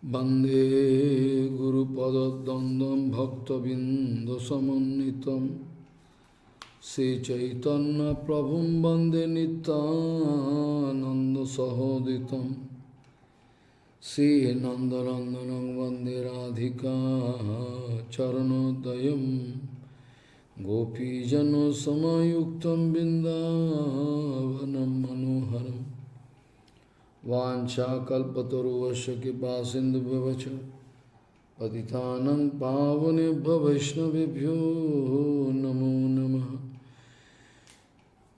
Bande Guru Padadandam Bhaktabindosamanitam Sri Chaitanya Prabhum Bande Nityananda Sahoditam Sri Nandarandanam Bande Radhika Charanodayam Gopijano Samayuktam Bindavanam Manoharam Vancha kalpataruvasya kripa sindhu bhavacha patitanang pavanebhyo vaishnavebhyo namo namaha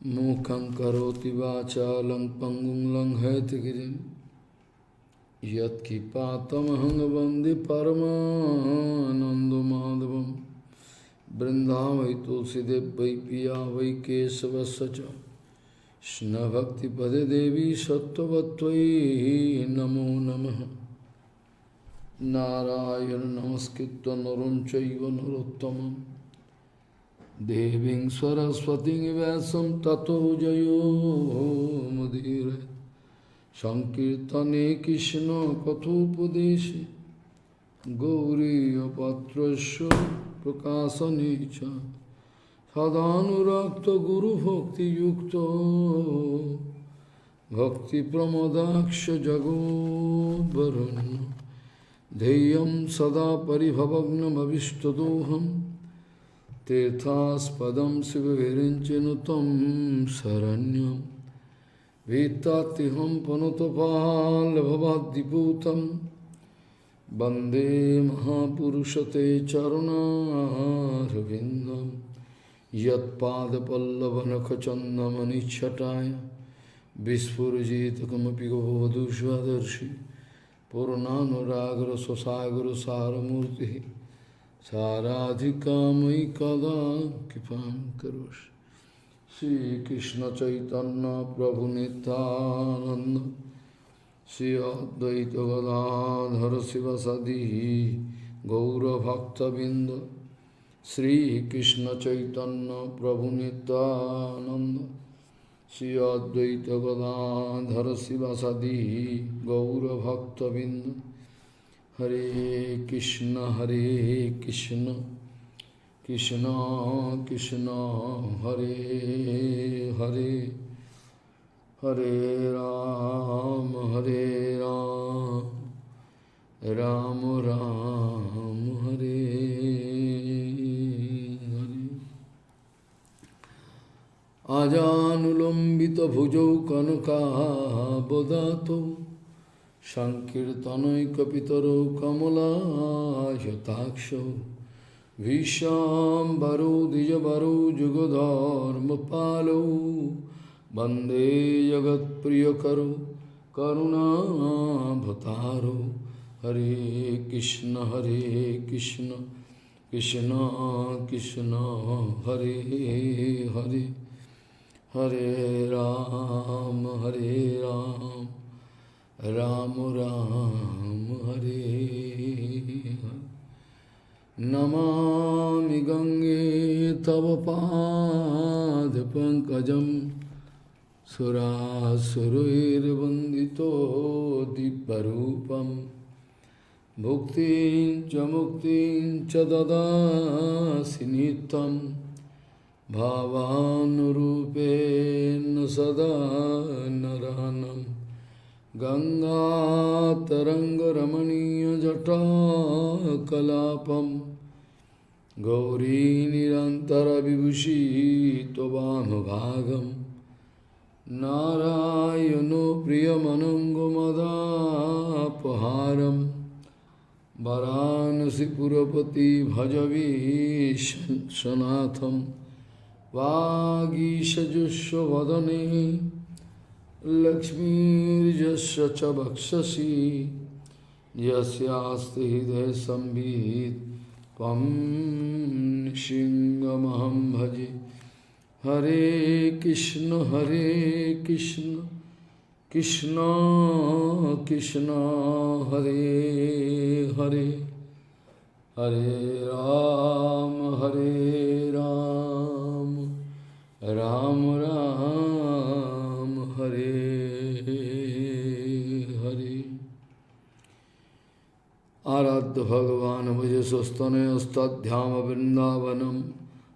Mukham karoti vachalang pangum langhayati girim Yat kipatamahang vande paramananda madhavam Brindavai tulsidev vai piya vai kesavasacha Shna Bhakti Pade Devi Sattvatvai Namo Namaha Narayana Namaskritta Naram Chaiva Narottamam Deving Saraswati Vyasam Tato Jayo Mudire Sankirtane Krishna Kathopadeshe Gauriya Patrasya Prakasanicha Sadhanurakta Guru Bhakti Yukta Bhakti Pramodaksha Jago Varana Deyam Sada Paribhavagnam Avishtadoham Tirthas Padam Sivavirinchinutam Saranyam Vitatiham Panutapal Bhavadiputam Bande Mahapurushate Charuna Ravindam Yat pada pallavanakha chandamani chataya Vispurjita kamapi govadu svadarshi Purnanuragra sasagra saramurti Saradhikamai kada kipam karosh Sri Krishna Chaitanya Prabhu Nityananda Sri Advaita Gadadhara Sivasadi Gaura Bhakta Binda Sri Krishna Chaitanya Prabhu Nityananda Sri Advaita Gadadhara Sivasadi Gaura Bhakta Binda Hare Krishna Krishna Krishna Hare Hare Hare Ram Ram Ram Hare Ajanulambita bhujau kanaka bodhato Sankirtanai kapitaro kamala yataksho Vishambaro dijabaro jugadharma palo Bande jagat priyakaro karuna bhataro Hare Krishna Krishna Krishna Hare Hare Hare Ram Ram Ram Hare Hare Namami Gange Tava Pad Pankajam Surasuruir Vandito Diparupam Bhuktin cha dada sinitam Bhavanurupena sada naranam Ganga taranga ramaniya jata kalapam Gauri nirantara vibhushi tobam bhagam Narayano priyamanango madapaharam Varanasi Purapati Bhajavi Sanatham Vagisha Jusha Vadane Lakshmi Jasya Chabakshasi Yasyasti Hidaya Sambhid Pam Nishingamaham Bhaji Hare Krishna Krishna Krishna Hare Hare Hare Ram Ram Ram Hare Hare Aradha Bhagavan Vajasastane Astadhyama Vrindavanam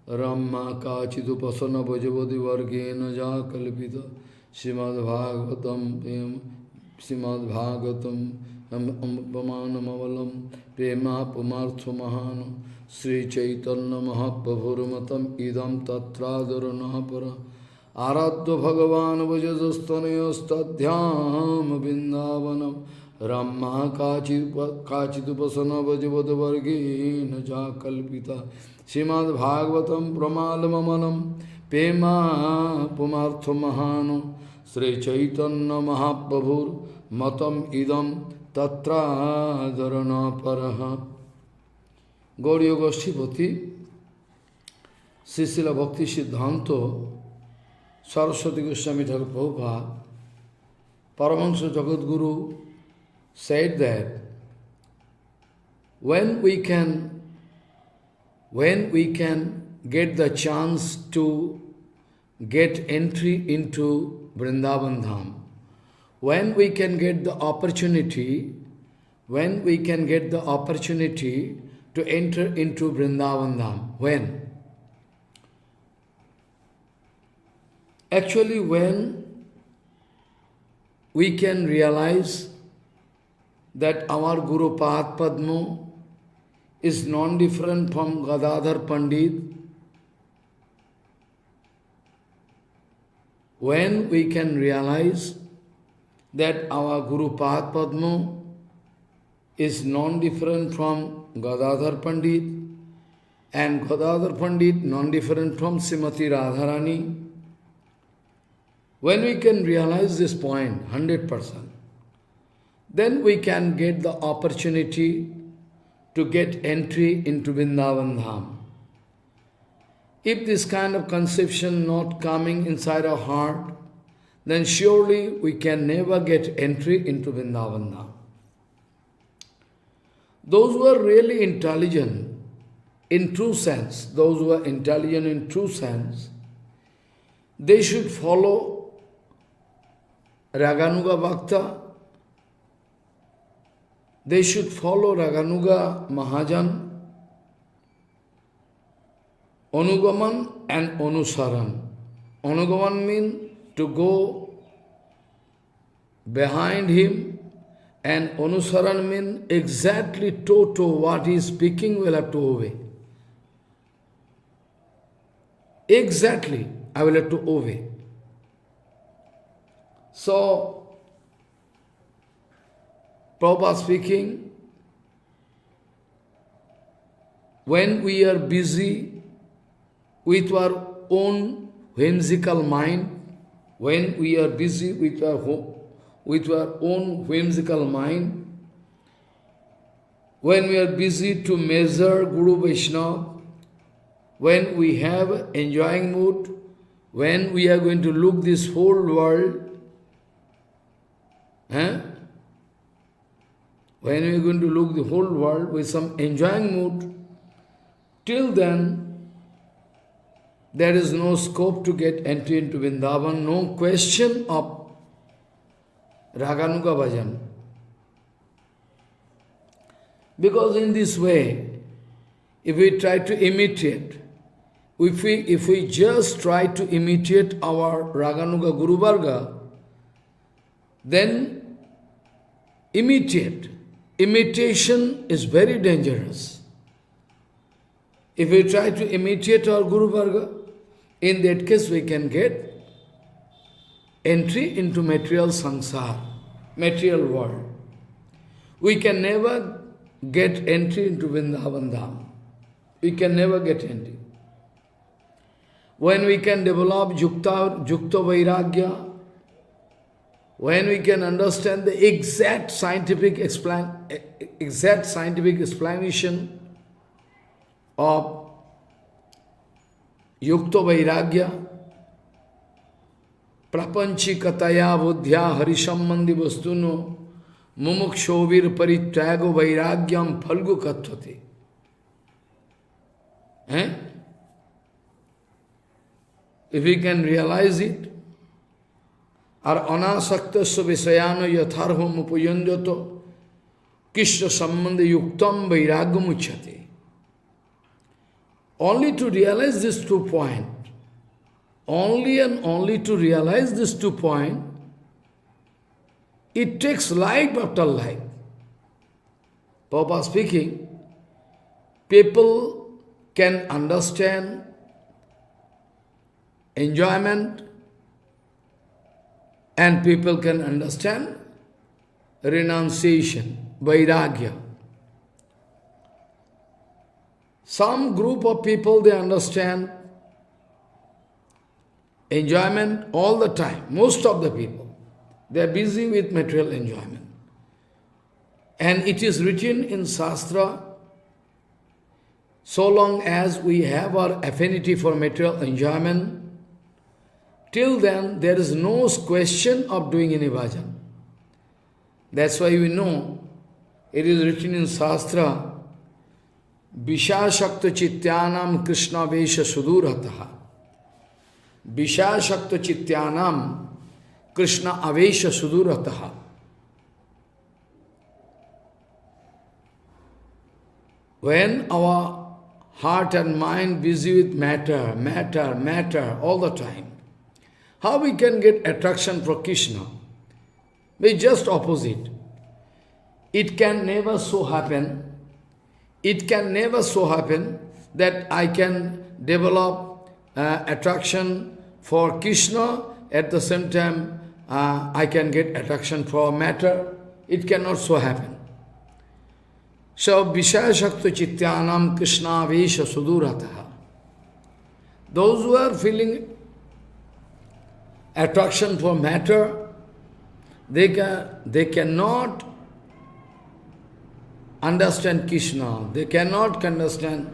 Ramma Kachidu Pasana Bhajavadi Vargena Jakalpita Srimad Bhagavatam Pamanamavalam Prema Pumartha Mahana Sri Chaitanya Mahaprabhurmatam Idam Tatradarana Aradha Bhagavan Vajasastane Astadhyama Vrindavanam Ramma Kachidupasana Vajavadavargena Jakalpita Srimad Bhagavatam Pramalamamanam Pema Pumartha Mahano Sri Chaitanya Mahaprabhur Matam Idam Tatra Dharana Paraha Gauriya Goshtipati Srila Bhakti Siddhanta Saraswati Goswami Thakur Prabhupada Paramahansa Jagadguru said that when we can get the chance to get entry into Vrindavan Dham, when we can get the opportunity to enter into Vrindavan Dham, when? Actually, when we can realize that our Guru Pad Padma is non-different from Gadadhar Pandit, when we can realize that our Guru Pad Padma is non-different from Gadadhar Pandit, and Gadadhar Pandit non-different from Srimati Radharani, when we can realize this point 100%, then we can get the opportunity to get entry into Vrindavan Dham. If this kind of conception not coming inside our heart, then surely we can never get entry into Vrindavan Dham. Those who are really intelligent in true sense, they should follow Raganuga Bhakta. They should follow Raganuga Mahajan, Anugaman and Anusaran. Anugaman means to go behind him, and Anusaran means exactly toto what he is speaking will have to obey. Exactly, I will have to obey. So, Prabhupada speaking, when we are busy with our own whimsical mind, when we are busy with our own whimsical mind, when we are busy to measure Guru Vaishnava, when we have enjoying mood, when we are going to look this whole world, when we are going to look the whole world with some enjoying mood, till then, there is no scope to get entry into Vrindavan, no question of Raganuga Bhajan. Because in this way, if we try to imitate, if we just try to imitate our Raganuga Guru Varga, then imitation is very dangerous. If we try to imitate our Guru Varga, in that case we can get entry into material sansar, material world. We can never get entry into Vrindavan Dham. We can never get entry. When we can develop Yukta Vairagya, when we can understand the exact scientific explanation of Yukta Vairagya, Prapanchikataya Buddhya Harisambandhi Vastuno Mumukshobir Parityago Vairagyam Phalgu Kathvate. If we can realize it, Ar anasaktasya visayano yatharvam upayanjato Krishna sambandha yuktam vairagyam uchyate. Only to realize these 2 points, only and only to realize these 2 points, it takes life after life. Prabhupada speaking, people can understand enjoyment and people can understand renunciation, vairagya. Some group of people, they understand enjoyment all the time. Most of the people, they are busy with material enjoyment. And it is written in Shastra, so long as we have our affinity for material enjoyment, till then there is no question of doing any bhajan. That's why we know, it is written in Shastra, Vishashakta chityanam Krishna vesha sudurataha. Vishashakta chityanam Krishna avesha sudurataha. When our heart and mind busy with matter all the time, how we can get attraction for Krishna? We just opposite. It can never so happen that I can develop attraction for Krishna, at the same time I can get attraction for matter. It cannot so happen. So, Vishaya Shakta Chityanam Krishna Vesha Sudurataha. Those who are feeling attraction for matter, they cannot understand Krishna. They cannot understand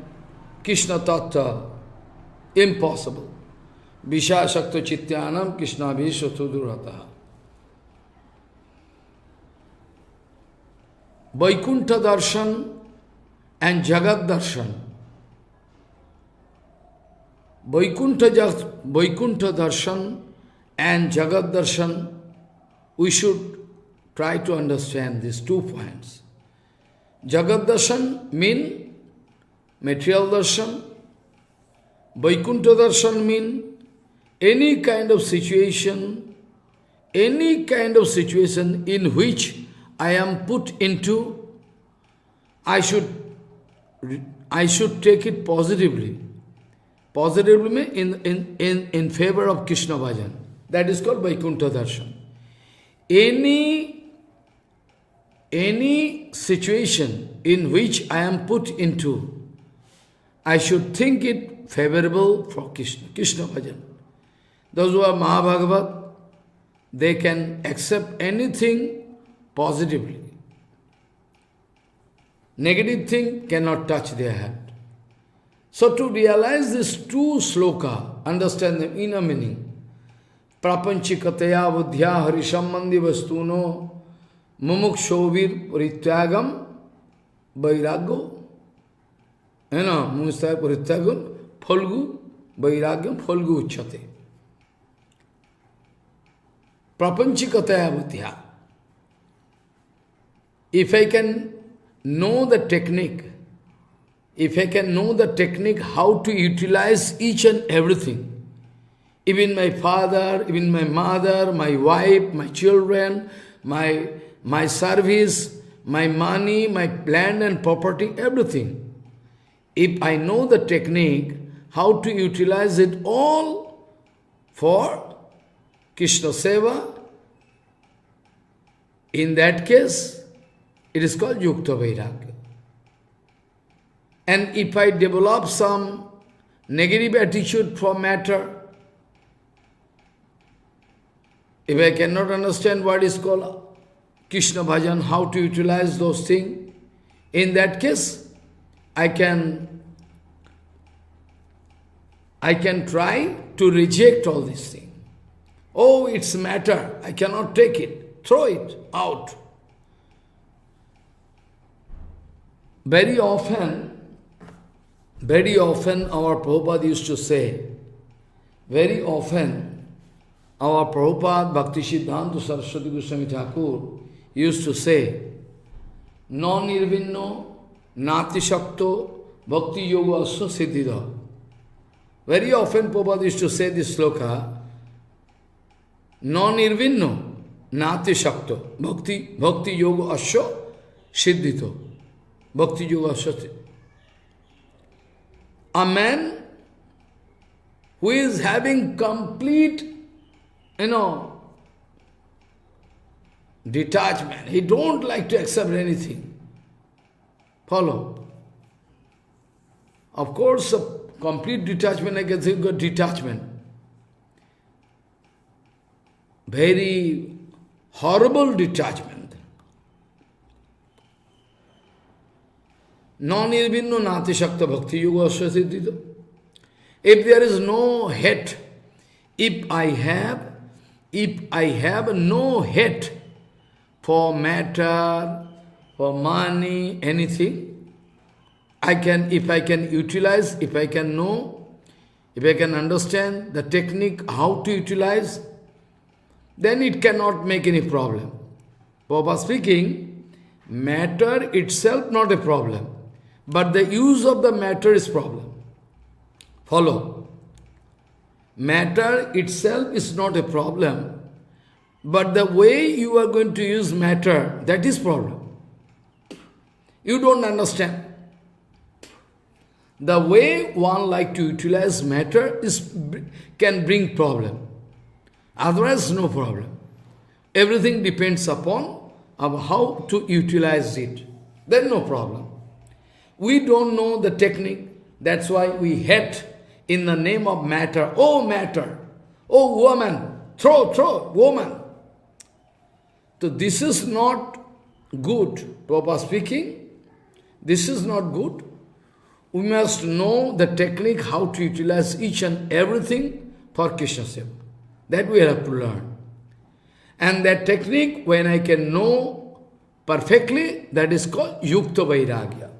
Krishna Tattva. Impossible. Vishaya Shakta Chityanam Krishna Vesha Sudurataha. Vaikuntha darshan and Jagat darshan. Vaikuntha darshan and Jagat darshan, we should try to understand these 2 points. Jagat darshan mean material darshan. Vaikuntha darshan mean any kind of situation in which I am put into, I should take it positively. Positively means in favor of Krishna bhajan. That is called Vaikuntha darshan. Any situation in which I am put into, I should think it favorable for Krishna bhajan. Those who are Mahabhagavat, they can accept anything positively. Negative thing cannot touch their head. So to realize these 2 sloka, understand the inner meaning. Prapanchikataya buddhya harisambandhi vastuno mumukshobir parityagam vairagyo. Mumukshobir parityagam phalgu vairagyam phalgu uchyate. Prapanchikataya buddhya. If I can know the technique, how to utilize each and everything, even my father, even my mother, my wife, my children, my service, my money, my land and property, everything. If I know the technique, how to utilize it all for Krishna Seva, in that case, it is called Yukta Vairagya. And if I develop some negative attitude for matter, if I cannot understand what is called Krishna Bhajan, how to utilize those things, in that case, I can try to reject all these things. Oh, it's matter, I cannot take it, throw it out. Very often our Prabhupada used to say, our Prabhupada Bhakti Siddhanta Saraswati Goswami Thakur used to say non-nirvinno, nati shakto, bhakti yoga asya siddhida. Very often Prabhupada used to say this sloka, non-nirvinno, nati shakto, bhakti yoga asya siddhito. Bhakti yoga asya siddhito. A man who is having complete, detachment, he don't like to accept anything. Follow. Of course, a complete detachment, I can say, good detachment. Very horrible detachment. Non-nirvinno nati shakta bhakti yoga asya siddhito. If there is no hate, if I have no hate for matter, for money, anything, if I can utilize, if I can know, if I can understand the technique, how to utilize, then it cannot make any problem. Prabhupada speaking, matter itself not a problem, but the use of the matter is problem. Follow. Matter itself is not a problem, but the way you are going to use matter, that is problem. You don't understand. The way one like to utilize matter can bring problem. Otherwise, no problem. Everything depends upon how to utilize it. Then no problem. We don't know the technique. That's why we hate in the name of matter. Oh, matter. Oh, woman. Throw, woman. So this is not good. Prabhupada speaking, this is not good. We must know the technique how to utilize each and everything for Krishna Seva. That we have to learn. And that technique, when I can know perfectly, that is called Yukta Vairagya.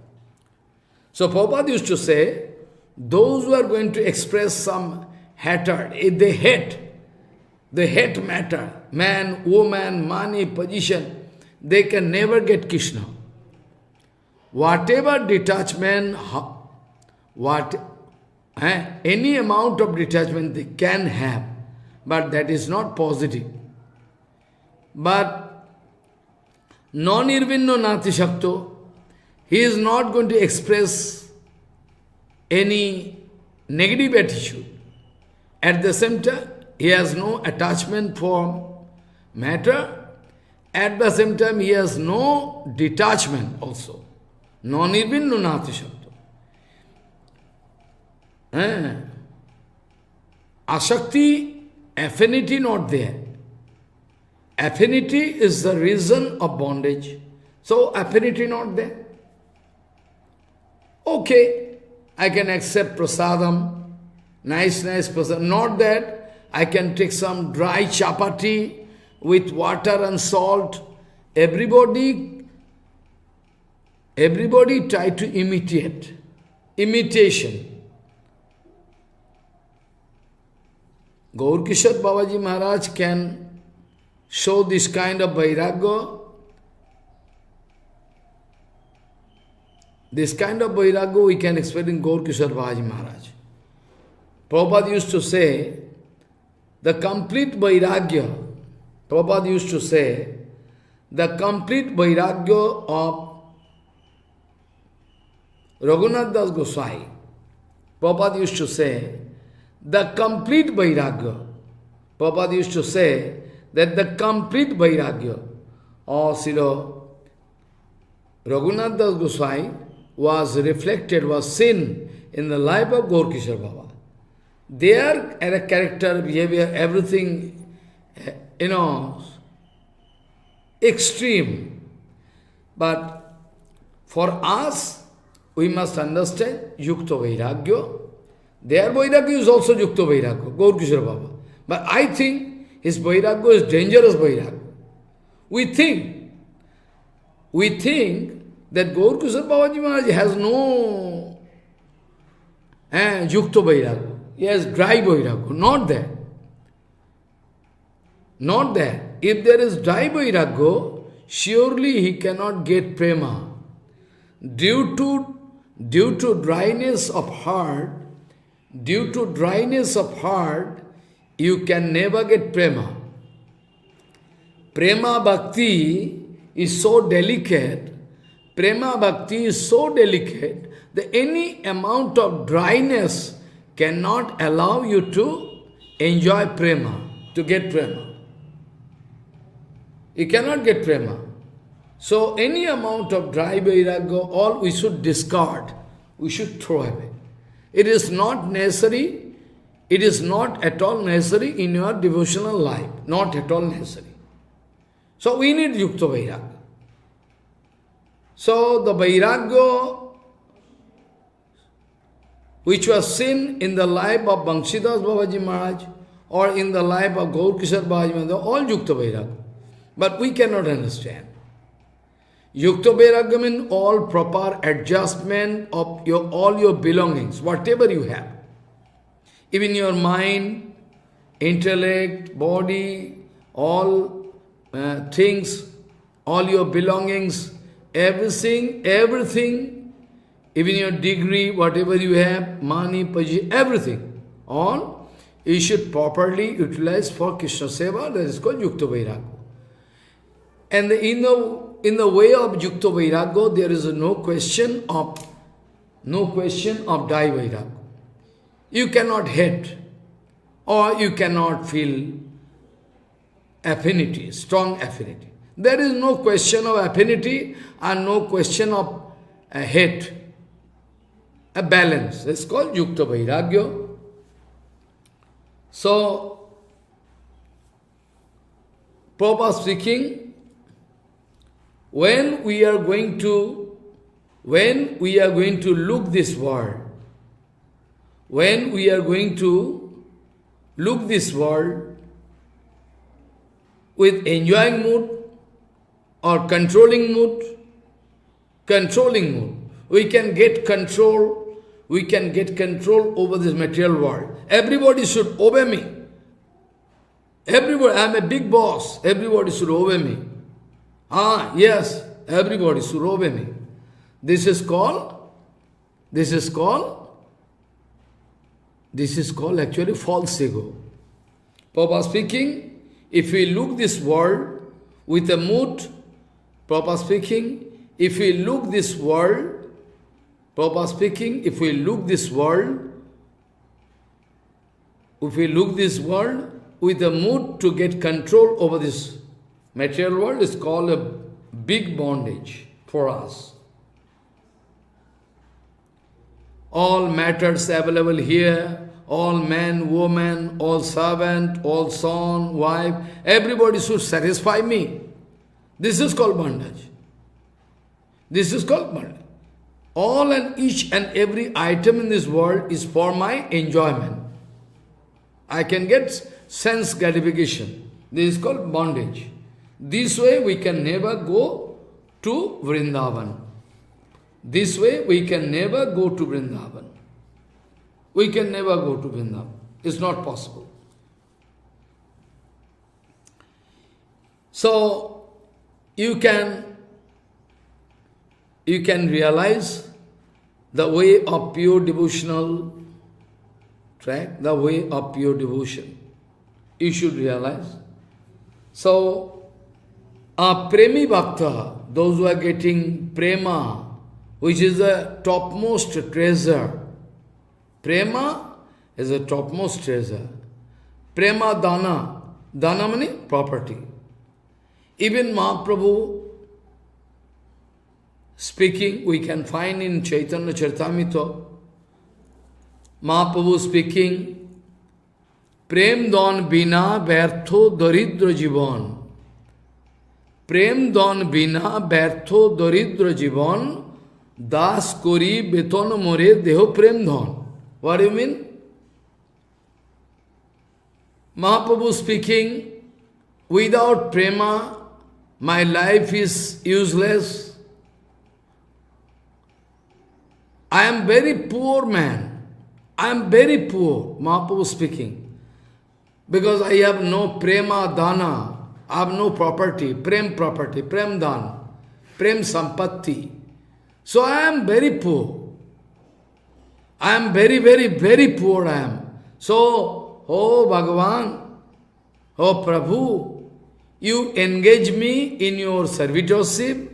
So Prabhupada used to say, those who are going to express some hatred, if they hate matter, man, woman, money, position, they can never get Krishna. Whatever detachment, any amount of detachment they can have, but that is not positive. But non-nirvinno nati shakto, he is not going to express any negative attitude. At the same time, he has no attachment for matter. At the same time, he has no detachment also. Non-nirvinno nati shakto. Asakti, affinity not there. Affinity is the reason of bondage. So, affinity not there. Okay, I can accept prasadam, nice prasadam. Not that I can take some dry chapati with water and salt. Everybody try to imitate. Imitation. Gaurkishore Babaji Maharaj can show this kind of vairagya. This kind of vairagya we can expect in Gaurkishore Babaji Maharaj. Prabhupada used to say, the complete vairagya, Prabhupada used to say, the complete vairagya of Raghunath Das Goswami, Prabhupada used to say, the complete vairagya, Prabhupada used to say that the complete vairagya of Srila Raghunath Das Goswami was reflected, was seen in the life of Gaurkishore Baba. Their character, behavior, everything, extreme. But for us, we must understand Yukta Vairagya. Their Vairagya is also Yukta Vairagya, Gaurkishore Baba. But I think his Vairagya is dangerous Vairagya. We think that Gaurkishore Babaji Maharaj has no Yukta Vairagya. He has dry Vairagya. Not there. Not there. If there is dry Vairagya, surely he cannot get prema. Due to dryness of heart, you can never get prema. Prema bhakti is so delicate, that any amount of dryness cannot allow you to enjoy prema, to get prema. You cannot get prema. So any amount of dry vairagya, all we should discard, we should throw away. It is not necessary, it is not at all necessary in your devotional life, not at all necessary. So we need yukta vairagya. So the vairagya which was seen in the life of Banshidas Babaji Maharaj or in the life of Gaur Kishore Babaji Maharaj, all yukta vairagya. But we cannot understand. Yukta vairagya means all proper adjustment of all your belongings, whatever you have. Even your mind, intellect, body, all things, all your belongings, everything, even your degree, whatever you have, money, position, everything, all you should properly utilize for Krishna Seva, that is called Yukta Vairagya. And in the way of Yukta Vairagya, there is no question of Dai Vairagya. You cannot hate, or you cannot feel affinity, strong affinity. There is no question of affinity and no question of hate. A balance. It's called Yukta Vairagya. So, Prabhupada speaking, when we are going to look this world, with enjoying mood or controlling mood, we can get control over this material world. Everybody should obey me. Everybody, I am a big boss, everybody should obey me. Yes, everybody should obey me. This is called actually false ego. Prabhupada speaking, if we look this world with a mood, Prabhupada speaking, if we look this world with a mood to get control over this material world, is called a big bondage for us. All matters available here, all man, woman, all servant, all son, wife, everybody should satisfy me. This is called bondage. All and each and every item in this world is for my enjoyment. I can get sense gratification. This is called bondage. This way we can never go to Vrindavan. We can never go to Vrindavan. It's not possible. So, you can realize the way of pure devotional track, the way of pure devotion. You should realize. So, Premi Bhakta, those who are getting prema, which is the topmost treasure. Prema is the topmost treasure. Prema dana. Dana means property. Even Mahaprabhu speaking, we can find in Chaitanya Charitamrita, Mahaprabhu speaking, Prem don bina bertho daridra jivan. Prem don bina bertho daridra jivan. Das kori beton more deho prem don. What do you mean? Mahaprabhu speaking, without prema, my life is useless. I am very poor man. I am very poor, Mahaprabhu speaking. Because I have no prema dana. I have no property, prem dhan, prem sampatti. So I am very poor. I am very, very, very poor I am. So, oh Bhagavan, oh Prabhu, you engage me in your servitorship.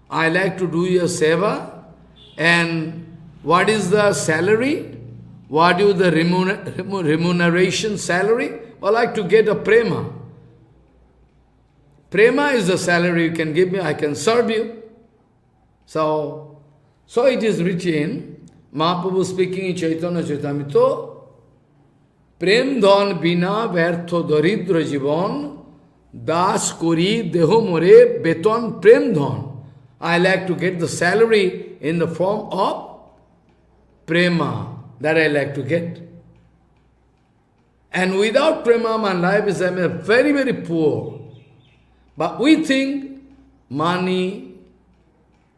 I like to do your seva. And what is the salary? What is the remuneration salary? I like to get a prema. Prema is the salary you can give me, I can serve you. So it is written, Mahaprabhu speaking in Chaitanya Chaitamrita, Prem dhan bina vyartho daridra jivan, das kori deho more beton prem dhan. I like to get the salary in the form of prema, that I like to get. And without prema, my life is very, very poor. But we think money,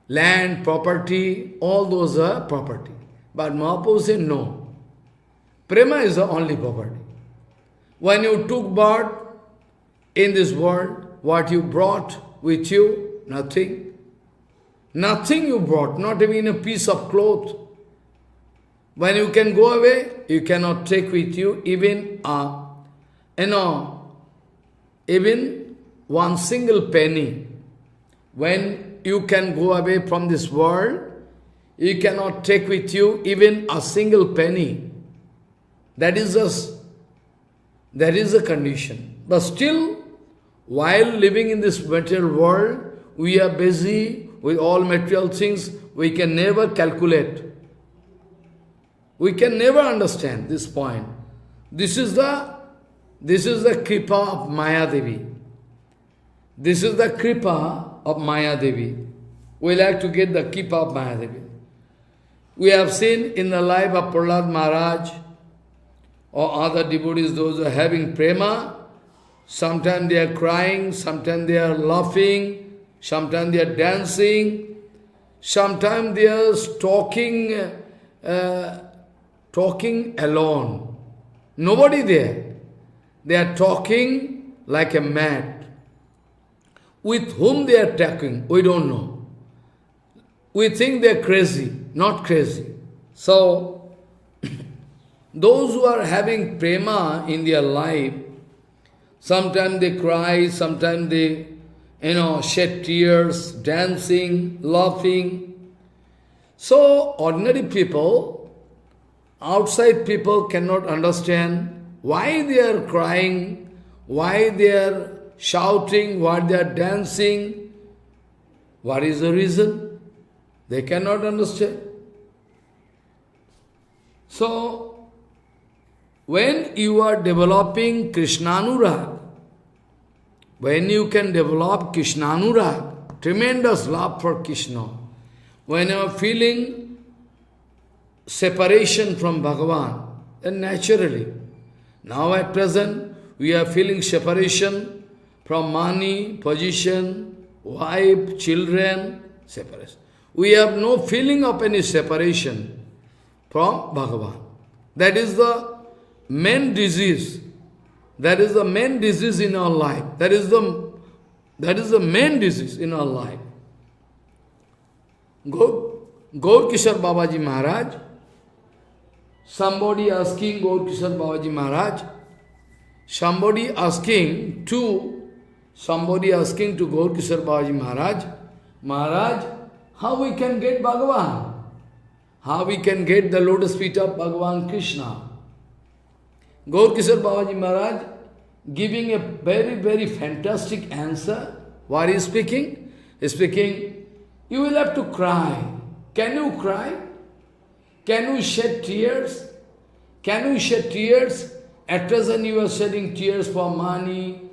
land, property, all those are property. But Mahaprabhu said no. Prema is the only property. When you took birth in this world, what you brought with you? Nothing. Nothing you brought, not even a piece of cloth. When you can go away, you cannot take with you even even one single penny. When you can go away from this world, you cannot take with you even a single penny. That is the condition. But still, while living in this material world, we are busy with all material things. We can never calculate. We can never understand this point. This is the kripa of Maya Devi. This is the kripa of Maya Devi. We like to get the kripa of Maya Devi. We have seen in the life of Prahlad Maharaj or other devotees, those who are having prema, sometimes they are crying, sometimes they are laughing, sometimes they are dancing, sometimes they are talking alone. Nobody there. They are talking like a mad. With whom they are talking, we don't know. We think they are crazy, not crazy. So, those who are having prema in their life, sometimes they cry, sometimes they, shed tears, dancing, laughing. So, ordinary people, outside people cannot understand why they are crying, why they are shouting, why they are dancing. What is the reason? They cannot understand. So, when you are developing Krishnanurag, when you can develop Krishnanurag, tremendous love for Krishna, when you are feeling separation from Bhagavan, then naturally, now at present, we are feeling separation from money, position, wife, children, separation. We have no feeling of any separation from Bhagavan. That is the main disease. That is the main disease in our life. That is the main disease in our life. Gaur Kishore Babaji Maharaj, somebody asking Gaur Kishore Babaji Maharaj, somebody asking to Gaur Kishore Babaji Maharaj, Maharaj, how we can get Bhagavan? How we can get the lotus feet of Bhagavan Krishna? Gaur Kishore Babaji Maharaj giving a very, very fantastic answer. What is speaking? He is speaking, you will have to cry. Can you cry? Can you shed tears? Can you shed tears? At present you are shedding tears for money,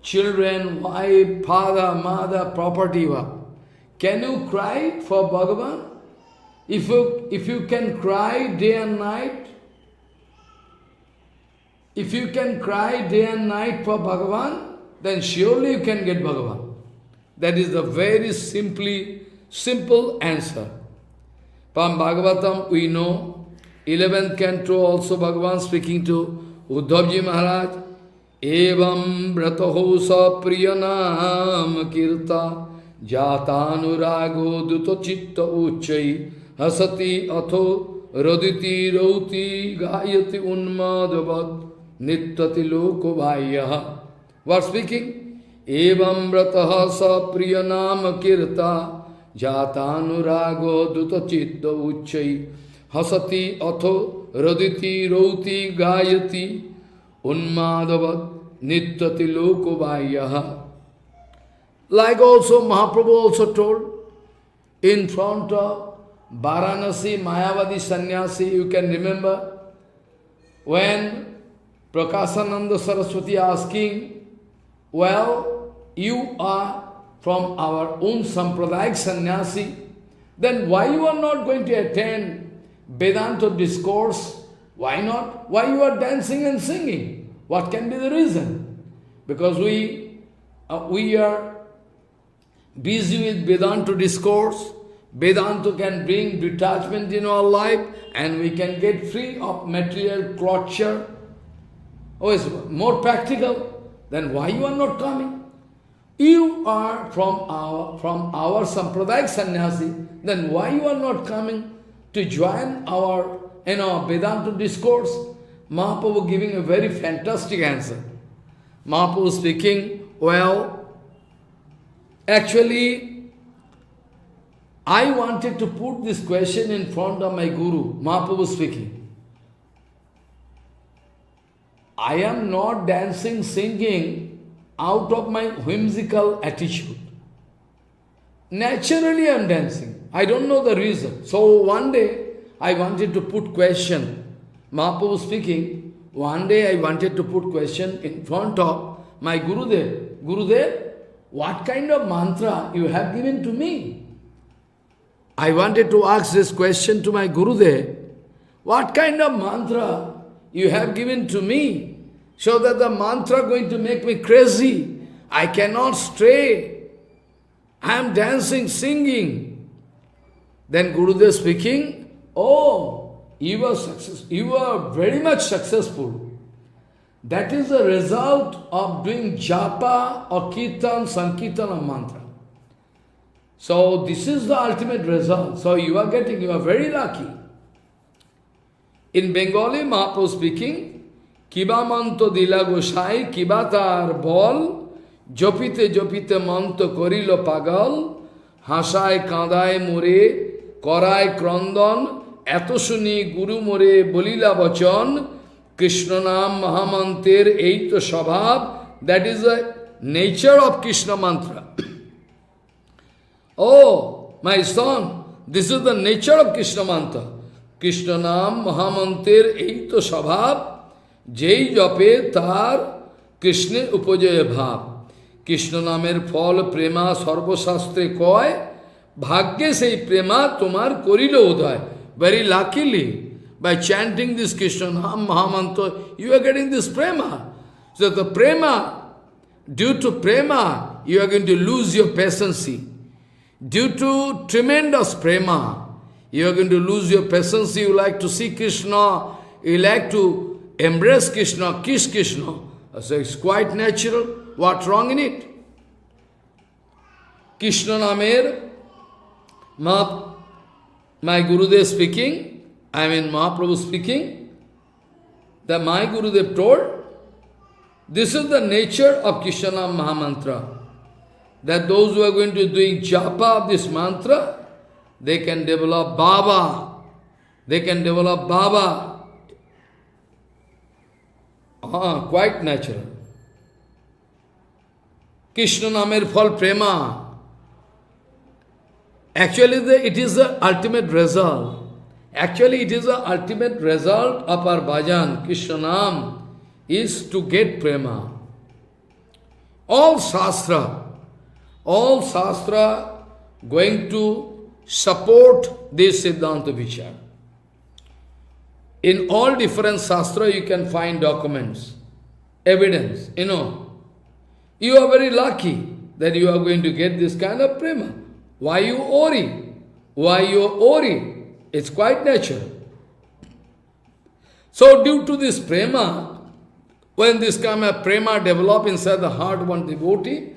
children, wife, father, mother, property. Can you cry for Bhagavan? If you can cry day and night, if you can cry day and night for Bhagavan, then surely you can get Bhagavan. That is the very simple answer. From Bhagavatam we know, 11th canto also Bhagavan speaking to Uddhavji Maharaj. Evam brataho sa priyanam kirta jatanurago duto chitta uchai hasati atho raditi rauti gayati unmadavat nityati loko vayyaha. What speaking? Evam brataha sa priyanam kirta jatanurago duto chitta uchai hasati atho raditi rauti gayati unmadavat nityati loko vayyaha. Like also Mahaprabhu also told in front of Varanasi Mayavadi Sannyasi, you can remember when Prakasananda Saraswati asking, well, you are from our own Sampradayak Sannyasi, then why you are not going to attend Vedanta discourse? Why not? Why you are dancing and singing? What can be the reason? Because we are busy with Vedanta discourse. Vedanta can bring detachment in our life and we can get free of material torture. Oh, it's more practical. Then why you are not coming? You are from our Sampradayak Sannyasi, then why you are not coming to join our Vedanta discourse? Mahaprabhu giving a very fantastic answer. Mahaprabhu speaking, well, actually, I wanted to put this question in front of my Guru. Mahaprabhu speaking. I am not dancing, singing out of my whimsical attitude. Naturally I am dancing. I don't know the reason. So one day I wanted to put question. Mahaprabhu speaking, one day I wanted to put question in front of my Gurudev. Gurudev, what kind of mantra you have given to me? I wanted to ask this question to my Gurudev. What kind of mantra you have given to me? So that the mantra going to make me crazy. I cannot stray. I am dancing, singing. Then Gurudev speaking, oh, you are very much successful. That is the result of doing japa or kirtan, sankirtan or mantra. So this is the ultimate result. So you are very lucky. In Bengali, Mahaprabhu speaking, Kiba manto dila gosai, kiba tar bol, jopite jopite manto korilo pagal, hasai kandai more, korai krandon, eto shuni guru more bolila vachon, Krishna nam mahamantir eito shabhav. That is the nature of Krishna mantra. Oh, my son, this is the nature of Krishna mantra. Krishna nam mahamantir eito shabhav. Jai jape tar Krishna upajaya bhav. Krishna namer phal prema sarva shastre koy. Bhagye sei prema tomar korilo udhay. Very luckily, by chanting this Krishna Nam Mahamantra, you are getting this prema. So the prema, due to prema, you are going to lose your patience. Due to tremendous prema, you are going to lose your patience. You like to see Krishna, you like to embrace Krishna, kiss Krishna. So it's quite natural. What's wrong in it? Krishna Namer, my Gurudev speaking, Mahaprabhu speaking, that my Gurudev told, this is the nature of Krishna Mahamantra. That those who are going to doing japa of this mantra, they can develop Baba. They can develop Baba. Quite natural. Krishna Namer Phal Prema. Actually, it is the ultimate result. Actually, it is the ultimate result of our bhajan. Krishna Nam is to get prema. All Shastra going to support this Siddhanta Vichar. In all different Shastra you can find documents, evidence, You are very lucky that you are going to get this kind of prema. Why you worry? Why you worry? It's quite natural. So due to this prema, When this kind of prema develop inside the heart of one devotee,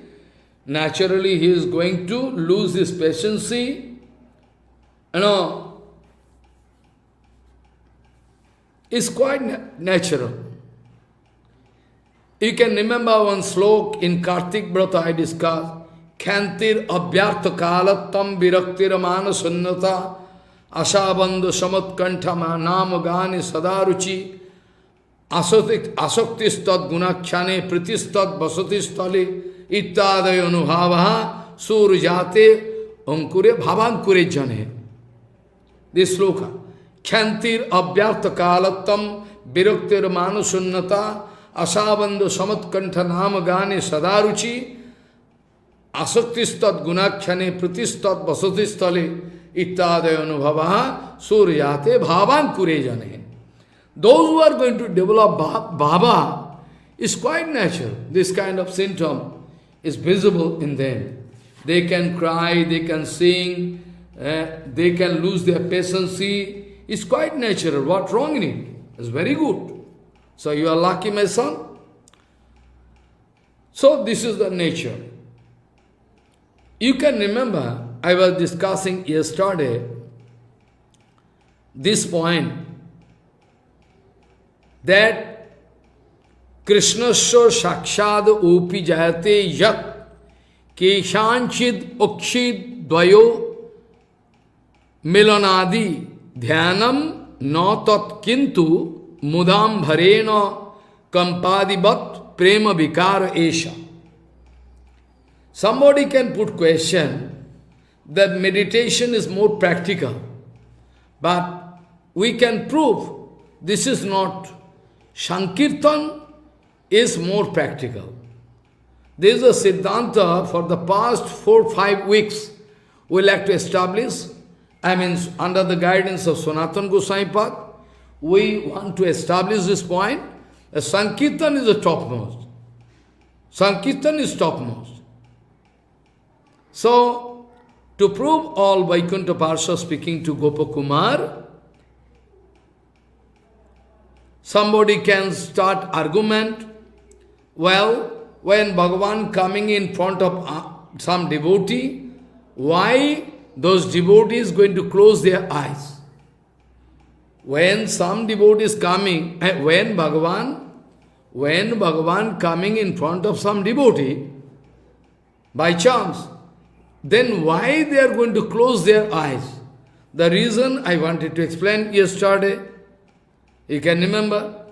naturally he is going to lose his patience. It's quite natural. You can remember one slok in Kartik Brata I discussed. Khantir abhyartha kalattam viraktir mana sunnata asabandhu samatkantha nama gani sadaruchi asoktistat gunakshane pritistat basatistale ittadayo anubhavaha surjate ankure bhavankure jane. This sloka. Khantir abhyartha kalattam viraktir mana sunnata asabandhu samatkantha nama gani sadaruchi asaktistat gunakshane pratistat basatistale ittadayo anubhavaha suryate bhavan kurejane. Those who are going to develop bhava is quite natural. This kind of symptom is visible in them. They can cry, they can sing, they can lose their patience. It's quite natural. What's wrong in it? It's very good. So you are lucky, my son. So this is the nature. You can remember, I was discussing yesterday this point, that Krishnasya Shakshad Upi Jayate Yat Keshanchid Ukshid Dvayo Milanadi Dhyanam Natat Kintu Mudam Bharena Kampadibat Prema Vikara Esha. Somebody can put question that meditation is more practical, but we can prove this is not. Sankirtan is more practical. There is a Siddhanta for the past 4-5 weeks we like to establish. Under the guidance of Sanatana Goswami Pad, we want to establish this point. Sankirtan is the topmost. Sankirtan is topmost. So, to prove all Vaikuntha Parsha speaking to Gopakumar, somebody can start argument. Well, when Bhagavan coming in front of some devotee, why those devotees going to close their eyes? When some devotee is coming, when Bhagavan coming in front of some devotee, by chance, then why they are going to close their eyes? The reason I wanted to explain yesterday. You can remember?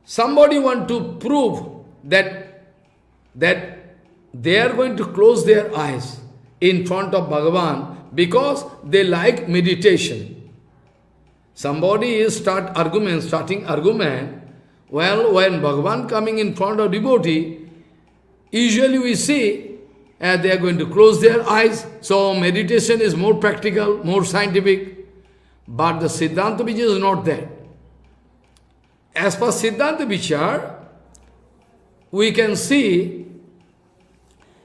Somebody want to prove that they are going to close their eyes in front of Bhagavan because they like meditation. Somebody is starting argument. Well, when Bhagavan coming in front of devotee, usually we see they are going to close their eyes. So meditation is more practical, more scientific. But the Siddhanta Vichar is not that. As per Siddhanta Vichar, we can see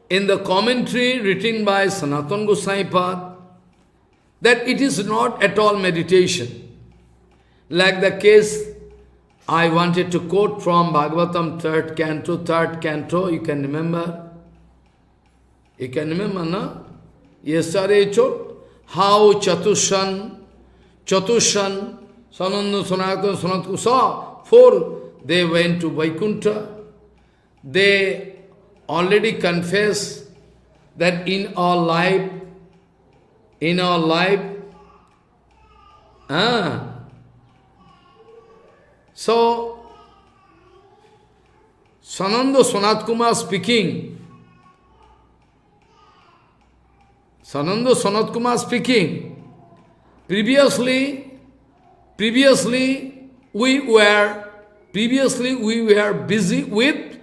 in the commentary written by Sanatana Goswami Pad that it is not at all meditation. Like the case I wanted to quote from Bhagavatam 3rd canto, you can remember? You can remember, no? Yesterday I told how Chatushan, Sananda, Sanatana, Sanatana, 4, they went to Vaikuntha. They already confess that in our life, so Sananda Sanat Kumar speaking, previously we were busy with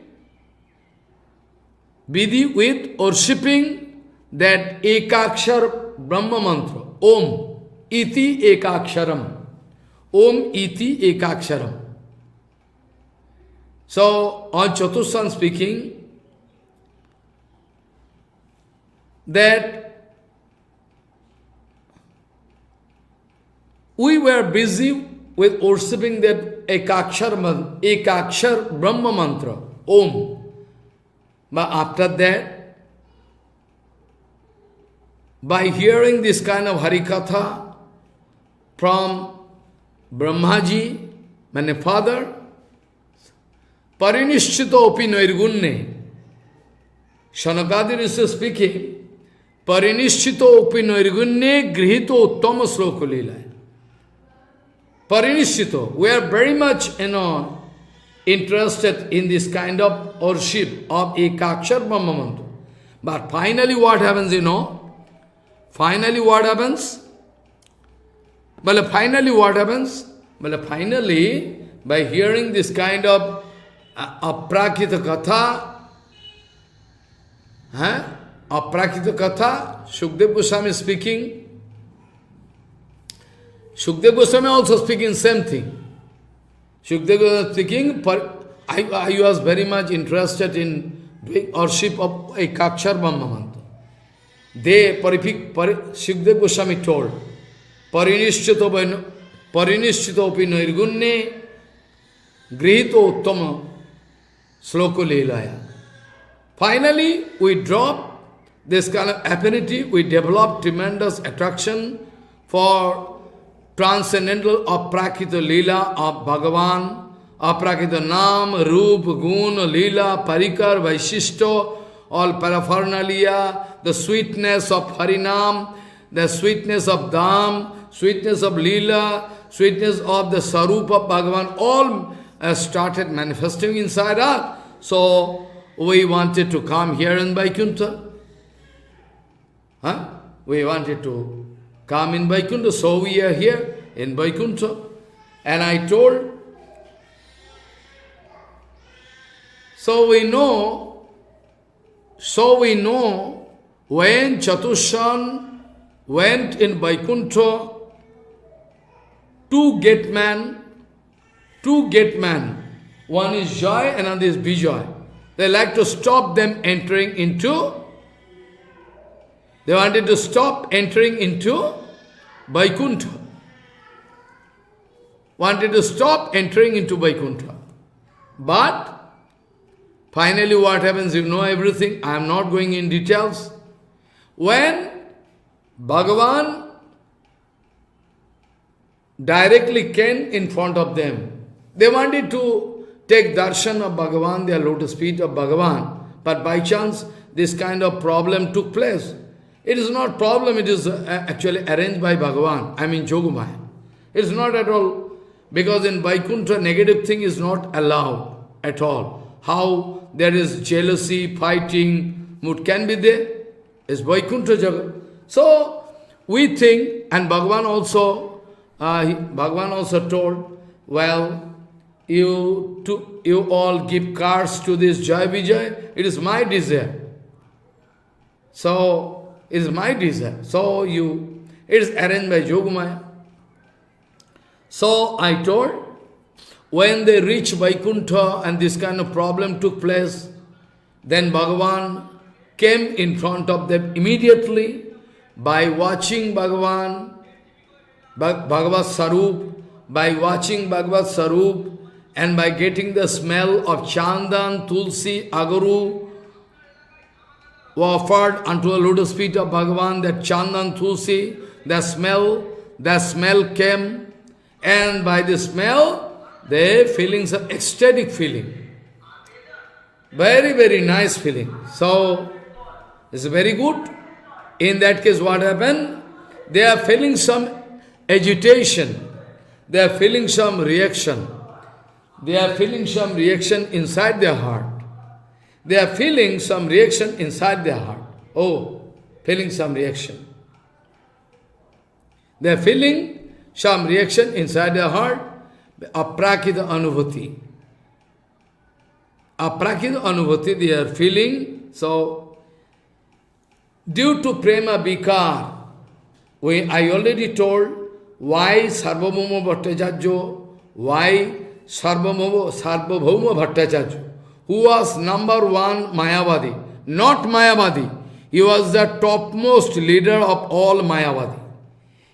worshipping that Ekakshar Brahma mantra, Om iti Ekaksharam. Om iti Ekaksharam. So, on Chatushan speaking, that we were busy with worshipping that ekakshar Brahma mantra, Om. But after that, by hearing this kind of Harikatha from Brahmaji, my father, Parinishchito opi nirgunne, Shanakadi is speaking, Parinishchito opi nirgunne grihito uttama sloka lila. Parinishchito, we are very much, interested in this kind of worship of Ekakshar Brahma Mantra. But finally what happens, Finally what happens? Well, finally, by hearing this kind of aprakita katha, Shukdev Goswami is speaking. Shukdev Goswami also speaking same thing. Shukdev Goswami speaking, I was very much interested in doing worship of Ekakshar Brahma Mantra. Shukdev Goswami told, Parinishchito pi nirgunne grihito uttama sloka lilaya. Finally, we drop this kind of affinity, we develop tremendous attraction for transcendental aprakita lila of Bhagavan, aprakita nam, roop, gun, lila, parikar, vaishishto, all paraphernalia, the sweetness of Harinam, the sweetness of Dham, sweetness of Leela, sweetness of the Sarup of Bhagavan, all started manifesting inside us. So, we wanted to come here in Vaikuntha. We wanted to come in Vaikuntha, so we are here in Vaikuntha. And I told, so we know when Chatushan went in Vaikuntha, two gate man, one is Joy, another is Bijoy. They like to stop them entering into, they wanted to stop entering into Vaikuntha. Wanted to stop entering into Vaikuntha. But, finally what happens, you know everything, I am not going in details. When Bhagavan directly came in front of them, they wanted to take darshan of Bhagavan, their lotus feet of Bhagavan, but by chance this kind of problem took place. It is not problem, it is actually arranged by Bhagavan, I mean Jogumaya. It is not at all, because in Vaikuntha negative thing is not allowed at all. How there is jealousy, fighting, mood can be there, is Vaikuntha Jagat. So, we think, and Bhagavan also told, well, you all give cars to this Jai Vijay, it is my desire. So, it is my desire. So, it is arranged by Yogamaya. So, I told, when they reached Vaikuntha and this kind of problem took place, then Bhagavan came in front of them immediately by watching Bhagavan, Bhagavat Sarup, by watching Bhagavat Sarup, and by getting the smell of Chandan, Tulsi, Agaru, were offered unto the lotus feet of Bhagavan, that Chandan, Tulsi, the smell came, and by the smell, they feeling some ecstatic feeling. Very, very nice feeling. So, it's very good. In that case, what happened? They are feeling some agitation. They are feeling some reaction. They are feeling some reaction inside their heart. They are feeling some reaction inside their heart. Oh, feeling some reaction. They are feeling some reaction inside their heart. Aprakita anubhuti. Aprakita anubhuti they are feeling. So, due to prema vichar, I already told why Sarvabhauma Bhattacharya, why Sarvabhauma Bhattacharya, who was number one Mayavadi, not Mayavadi. He was the topmost leader of all Mayavadi.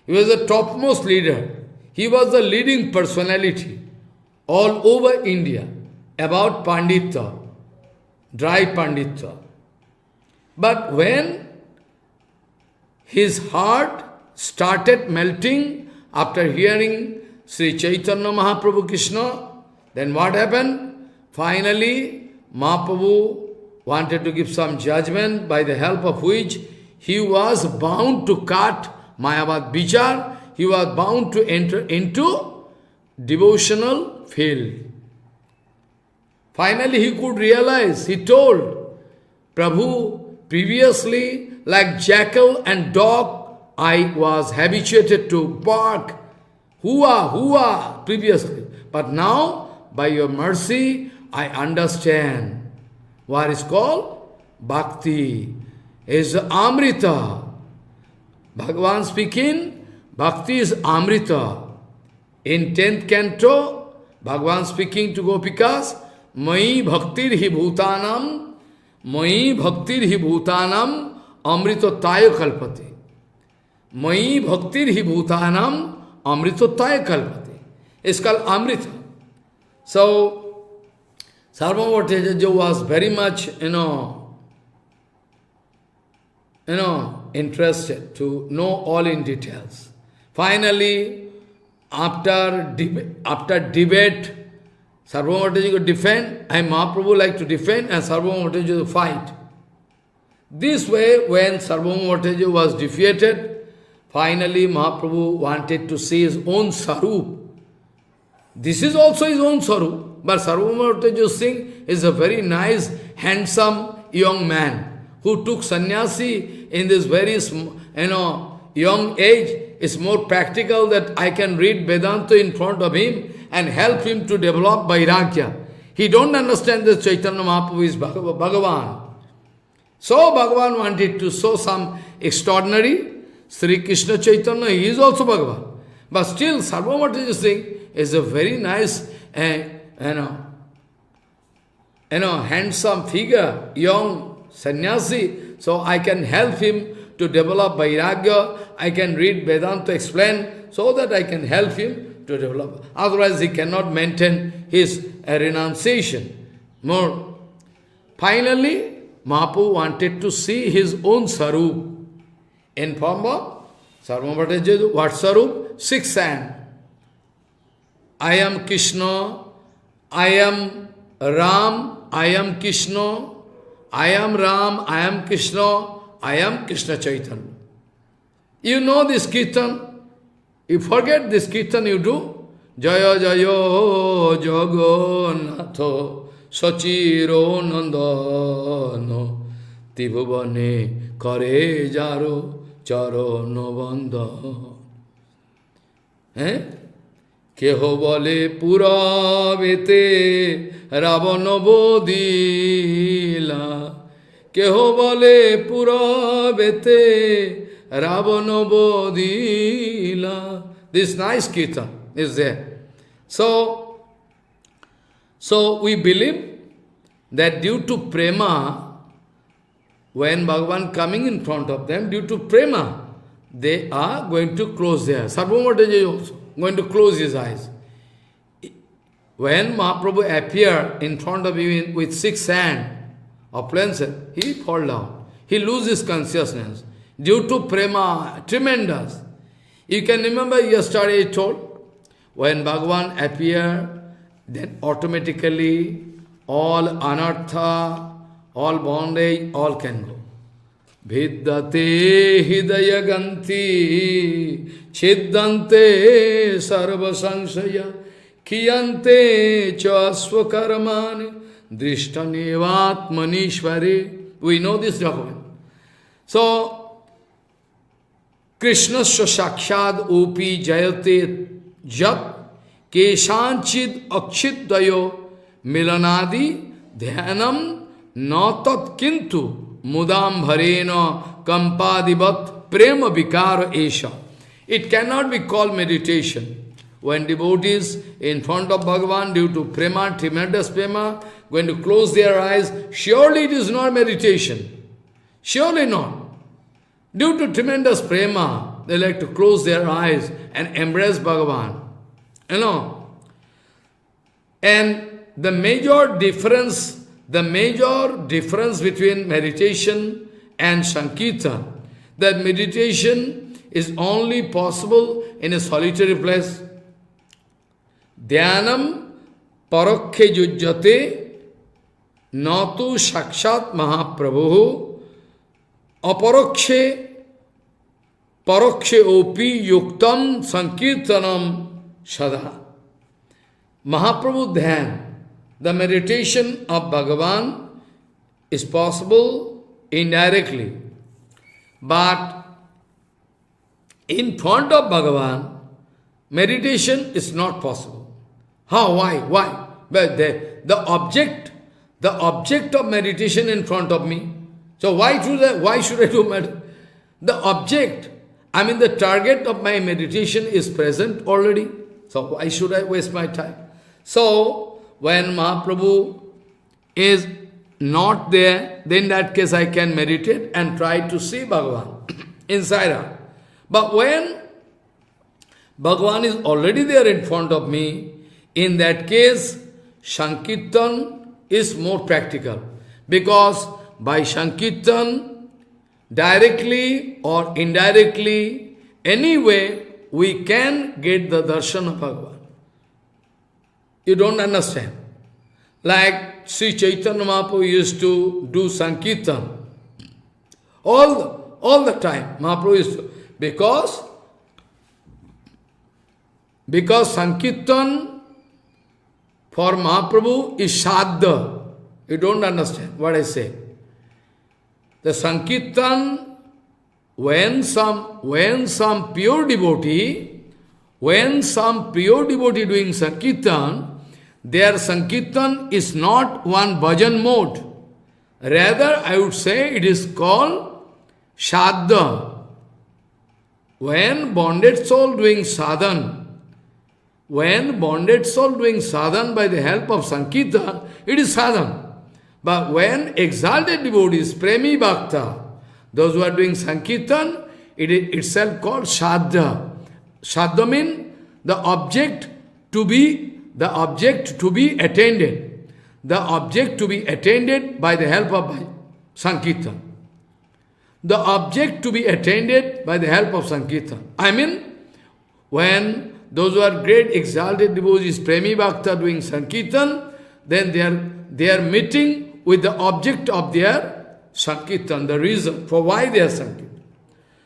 He was the topmost leader. He was the leading personality all over India about Panditya, dry Panditya. But when his heart started melting after hearing Sri Chaitanya Mahaprabhu Krishna, then what happened? Finally, Mahaprabhu wanted to give some judgment, by the help of which he was bound to cut Mayavad vichar, he was bound to enter into devotional field. Finally he could realize, he told, Prabhu, previously like jackal and dog, I was habituated to bark, hua, hua, previously. But now, by your mercy, I understand what is called bhakti. Is Amrita. Bhagavan speaking, bhakti is Amrita. In 10th canto, Bhagavan speaking to Gopikas, Mai bhaktir hi bhutanam, Mai bhaktir hi bhutanam, amritotaya kalpati. Mai bhaktir hi bhutanam, amritotaya kalpati. It's called Amrita. So, Sarvabhauma was very much, interested to know all in details. Finally, after debate, Sarvabhauma could defend, and Mahaprabhu like to defend, and Sarvabhauma to fight. This way, when Sarvabhauma was defeated, finally Mahaprabhu wanted to see his own sarup. This is also his own sarup, but Sarvabhauma Singh is a very nice, handsome young man who took sannyasi in this very young age. It's more practical that I can read Vedanta in front of him and help him to develop Vairagya. He don't understand that Chaitanya Mahaprabhu is Bhagavan. So Bhagavan wanted to show some extraordinary. Sri Krishna Chaitanya, he is also Bhagavan. But still, Sarvabhauma Singh is a very nice, handsome figure, young sannyasi. So I can help him to develop Vairagya. I can read Vedanta, explain, so that I can help him to develop. Otherwise, he cannot maintain his renunciation. More. Finally, Mahaprabhu wanted to see his own sarup in form of Sarvabhauma. What sarup? 6 hand. I am Krishna, I am Ram, I am Krishna, I am Ram, I am Krishna, I am Krishna Chaitanya. You know this kirtan. You forget this kirtan you do. Jaya Jayo Jagannatho Sachiro Nandano Tibhuvane Kare Jaro Charono Bandha. Keho bole pura vete Ravana bodila. Keho bole pura vete Ravana bodila. This nice kirtan is there. So we believe that due to prema, when Bhagavan coming in front of them, due to prema, they are going to close their eyes. Sarvabhauma is also going to close his eyes. When Mahaprabhu appeared in front of him with 6 hands of cleanser, he fall down. He loses consciousness. Due to prema, tremendous. You can remember yesterday I told, when Bhagavan appeared, then automatically all anartha, all bondage, all can go. Vidyate hidayaganti chiddante sarva sangsaya kiyante chasva karmani drishtanevatmanishvare. We know this document. So, Krishna Shakshad Upi Jayate Jat Keshanchid Akshiddayo Milanadi Dhyanam Natat Kintu Mudam Bharena Kampadivat Prema Vikara Esha. It cannot be called meditation. When devotees in front of Bhagavan, due to prema, tremendous prema, going to close their eyes, surely it is not meditation. Surely not. Due to tremendous prema, they like to close their eyes and embrace Bhagavan. And the major difference between meditation and Sankirtan, that meditation is only possible in a solitary place. Dhyanam parokkhe yujjate natu sakshat mahaprabhu aparokshe parokshe opi yuktam sankirtanam sada. Mahaprabhu Dhyan, the meditation of Bhagavan is possible indirectly. But in front of Bhagavan, meditation is not possible. How? Why? Why? Well, the object of meditation in front of me. So why should I do meditation? The object, the target of my meditation is present already. So why should I waste my time? So when Mahaprabhu is not there, then in that case I can meditate and try to see Bhagavan inside her. But when Bhagavan is already there in front of me, in that case, Sankirtan is more practical. Because by Sankirtan, directly or indirectly, anyway, we can get the darshan of Bhagavan. You don't understand. Like Sri Chaitanya Mahaprabhu used to do Sankirtan. All the time, Mahaprabhu used to. Because Sankirtan for Mahaprabhu is Shadda. You don't understand what I say. The Sankirtan, when some pure devotee doing Sankirtan, their Sankirtan is not one bhajan mode. Rather, I would say it is called Shadda. When bonded soul doing sadhan by the help of Sankirtan, it is sadhan. But when exalted devotees, premi bhakta, those who are doing Sankirtan, it is itself called Shadda. Shadda means the object to be attained. The object to be attained by the help of Sankirtan. The object to be attained by the help of Sankirtan. When those who are great exalted devotees, premi bhakta doing Sankirtan, then they are meeting with the object of their Sankirtan, the reason for why they are Sankirtan.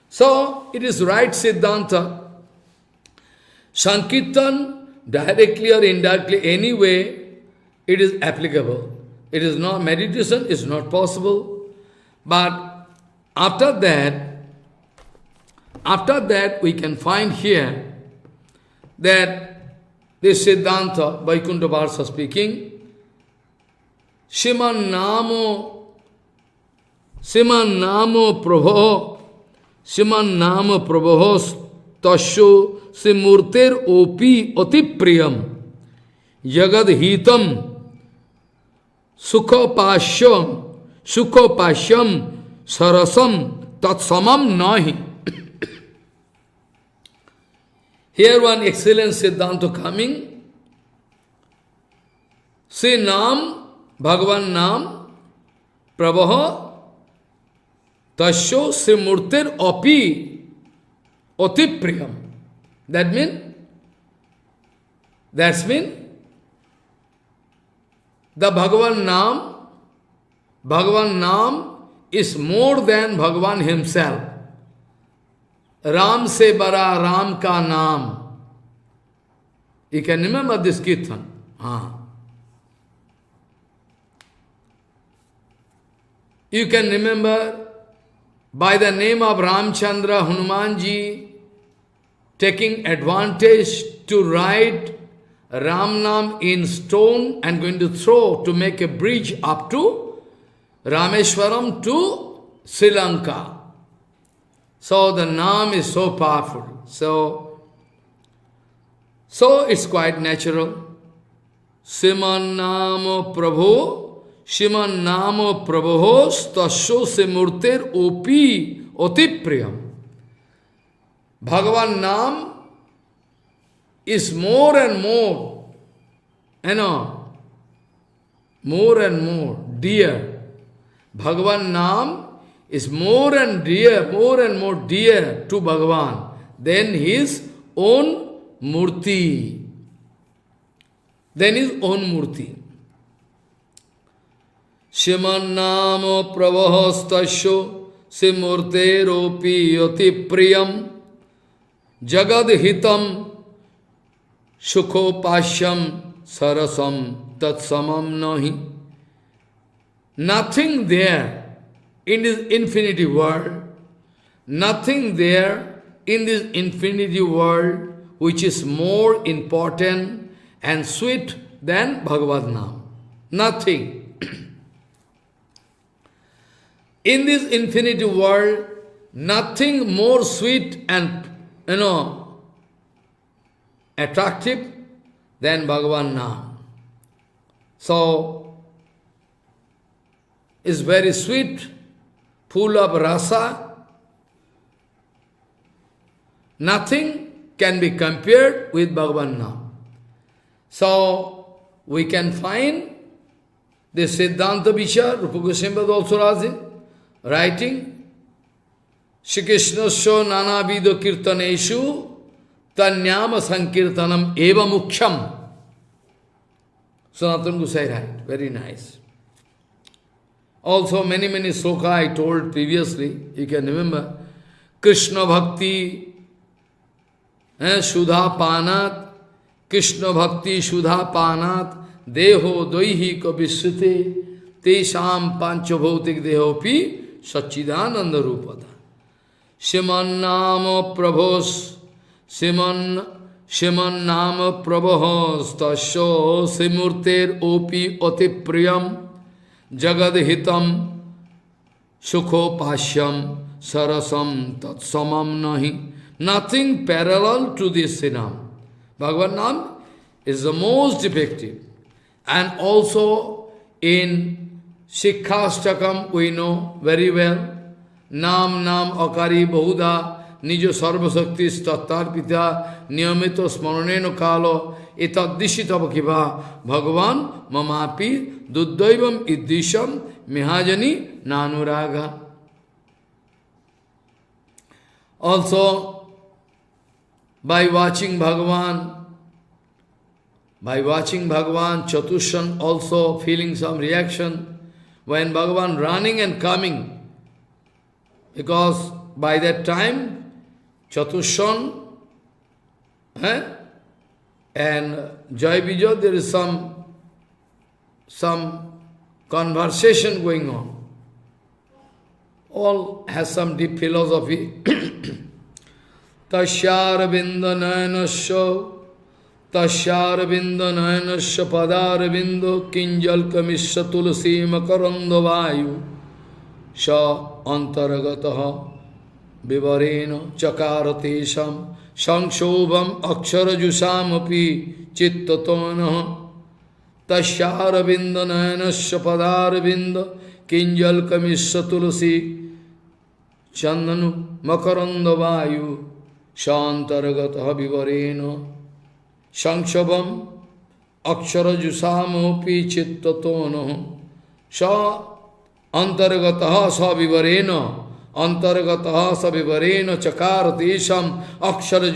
So, it is right Siddhanta. Sankirtan, directly or indirectly, anyway, it is applicable. It is not, meditation is not possible. But after that we can find here that this Siddhanta, Vaikuntha Bharsa speaking, Shiman Namo Prabho Tasho Simurter Opi Atipriyam Jagad Hitam Sukhopashyam Sarasam Tatsamam Nahi. Here one excellent Siddhanta coming. Say Nam, Bhagavan Nam, Prabha Tasho Simurter Opi Atipriyam. That means the Bhagavan Nam is more than Bhagavan himself. Ram se bara Ram ka naam. You can remember this kirtan. You can remember by the name of Ramchandra, Hanumanji, taking advantage to write Ram Nam in stone and going to throw to make a bridge up to Rameshwaram to Sri Lanka. So the Nam is so powerful. So it's quite natural. Siman Namo Prabho, Siman Namo Prabho, Tasho Simurter Opi Otipriyam. Bhagavan Nam is more and more more and more dear. Bhagavan Nam is more and more dear to Bhagavan than his own murti. Than his own murti. Shiman Namo Prabhastasyo Simurte Ropi Yoti Priyam Jagad Hitam Sukho Pashyam Sarasam Tatsamam Nahi. Nothing there in this infinity world, nothing there in this infinity world which is more important and sweet than Bhagavad Nam. Nothing. In this infinity world, nothing more sweet and, attractive than Bhagavan Nam. So, it's very sweet, full of rasa. Nothing can be compared with Bhagavan Nam. So, we can find the Siddhanta Vichar, Rupa Goswami also writing, Shri Krishnasya nanavido kirtaneshu tanyama sankirtanam eva mukhyam. Sanatana Gosai write, very nice. Also many sloka I told previously, you can remember. Krishna Bhakti, Shudha Panat, Krishna Bhakti Shudha Panat, Deho Doihi Kavishrite, Tesham Panchabhautik Dehopi, Sachidananda Rupada. Shiman Nama Prabhos, Shiman Nama Prabhos, Tasho, Simurter Opi Oti Priyam, Jagad Hitam, Sukho Pashyam, Sarasam Tatsamam Nahi. Nothing parallel to this Sinam. Bhagavan Nam is the most effective. And also in Shikhastakam we know very well. Nam Akari Bahuda Nijo Sarvasaktis Tattarpita Niyamito Smaraneno Kalo Etadishitava Kiva Bhagavan Mamapi Duddaivam Iddisham Mihajani Nanuraga. Also, by watching Bhagavan, Chatushan also feeling some reaction when Bhagavan running and coming. Because by that time, Chatushan and Jai Vijay, there is some conversation going on. All has some deep philosophy. Tashyara binda nayanasya padara bindo kinjal kamisya tulasi makaranda vayu Sha antaragataha vivarena chakaratesham Sankshobham akshara api chittatanaha Tashyara binda nayanasya padara binda kinjal kamisya tulasi chandanu makaranda vayu Shantaragataha vivarena Sankshobham akshara api chittatanaha Sha antaragataha sa vivarena chakaratesham akshara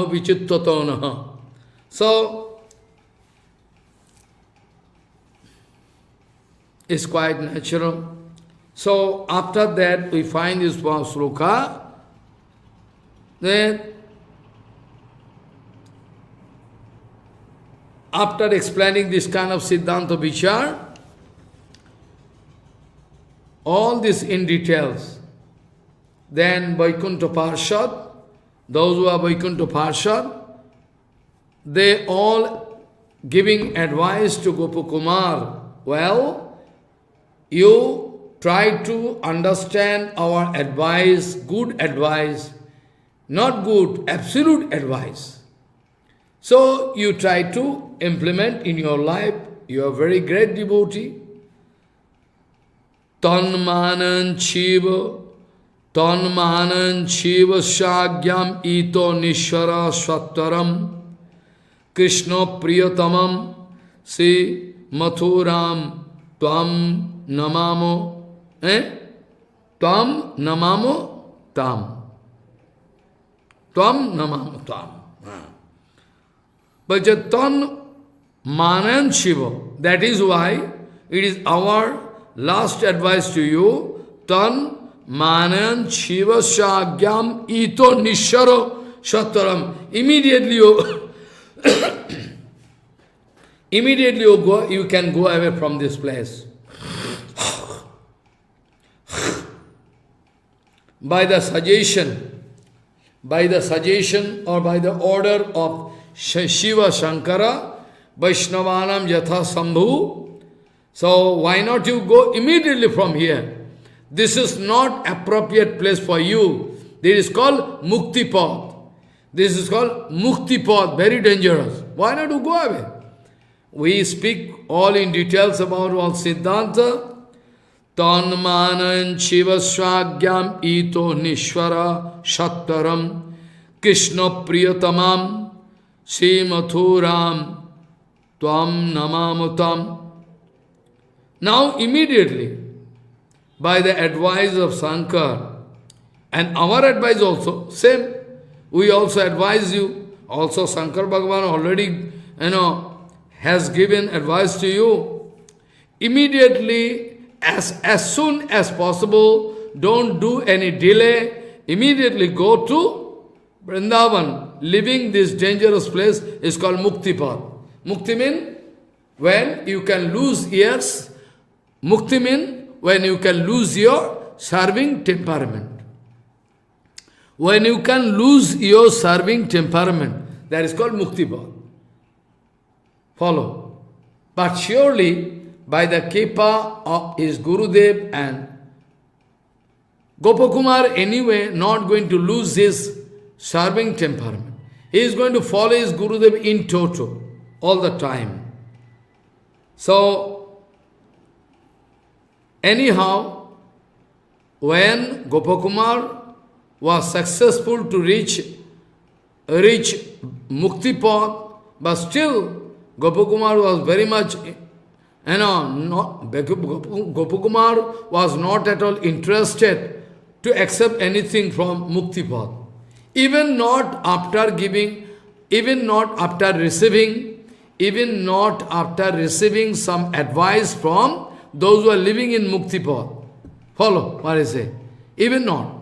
api chittatanaha. So, it's quite natural. So, after that we find this one sloka, then after explaining this kind of Siddhanta Vichar, all this in details, then Vaikuntha Parshad, those who are Vaikuntha Parshad, they all giving advice to Gopakumar. Well, you try to understand our advice, good advice, not good, absolute advice. So you try to implement in your life. You are a very great devotee. Tanmanan Shiva Shagyam Ito Nishvara Swattaram Krishna Priyatamam Si Mathuram Tvam Namamo. Tvam Namamo Tam. Tvam Namamo Tam. But Tan Manan Shiva. That is why it is our last advice to you. Tan Manan Shiva Shagyam Ito Nisharo Shataram. Immediately you can go away from this place. By the suggestion or by the order of Shiva Shankara, Vaishnavanam Yatha Sambhu. So why not you go immediately from here? This is not appropriate place for you. This is called Mukti Path. This is called Mukti Path, very dangerous. Why not you go away? We speak all in details about all Siddhanta. Tanmanan Shiva Swagyam Ito Nishvara Shattaram Krishna Priyatamam Sri Mathuram Tvam Namamutam. Now immediately, by the advice of Shankar, and our advice also, same, we also advise you, also Shankar Bhagavan already, has given advice to you. Immediately, as soon as possible, don't do any delay, immediately go to Vrindavan. Living this dangerous place is called Mukti Path. Mukti means when you can lose years. Mukti means when you can lose your serving temperament. When you can lose your serving temperament, that is called Mukti Path. Follow. But surely, by the kripa of his Gurudev and Gopakumar anyway not going to lose his serving temperament. He is going to follow his Gurudev in toto, all the time. So, anyhow, when Gopakumar was successful to reach Mukti Path, but still Gopakumar was very much, Gopakumar was not at all interested to accept anything from Mukti Path. Even not after giving, even not after receiving some advice from those who are living in Mukti Path. Follow what I say. Even not.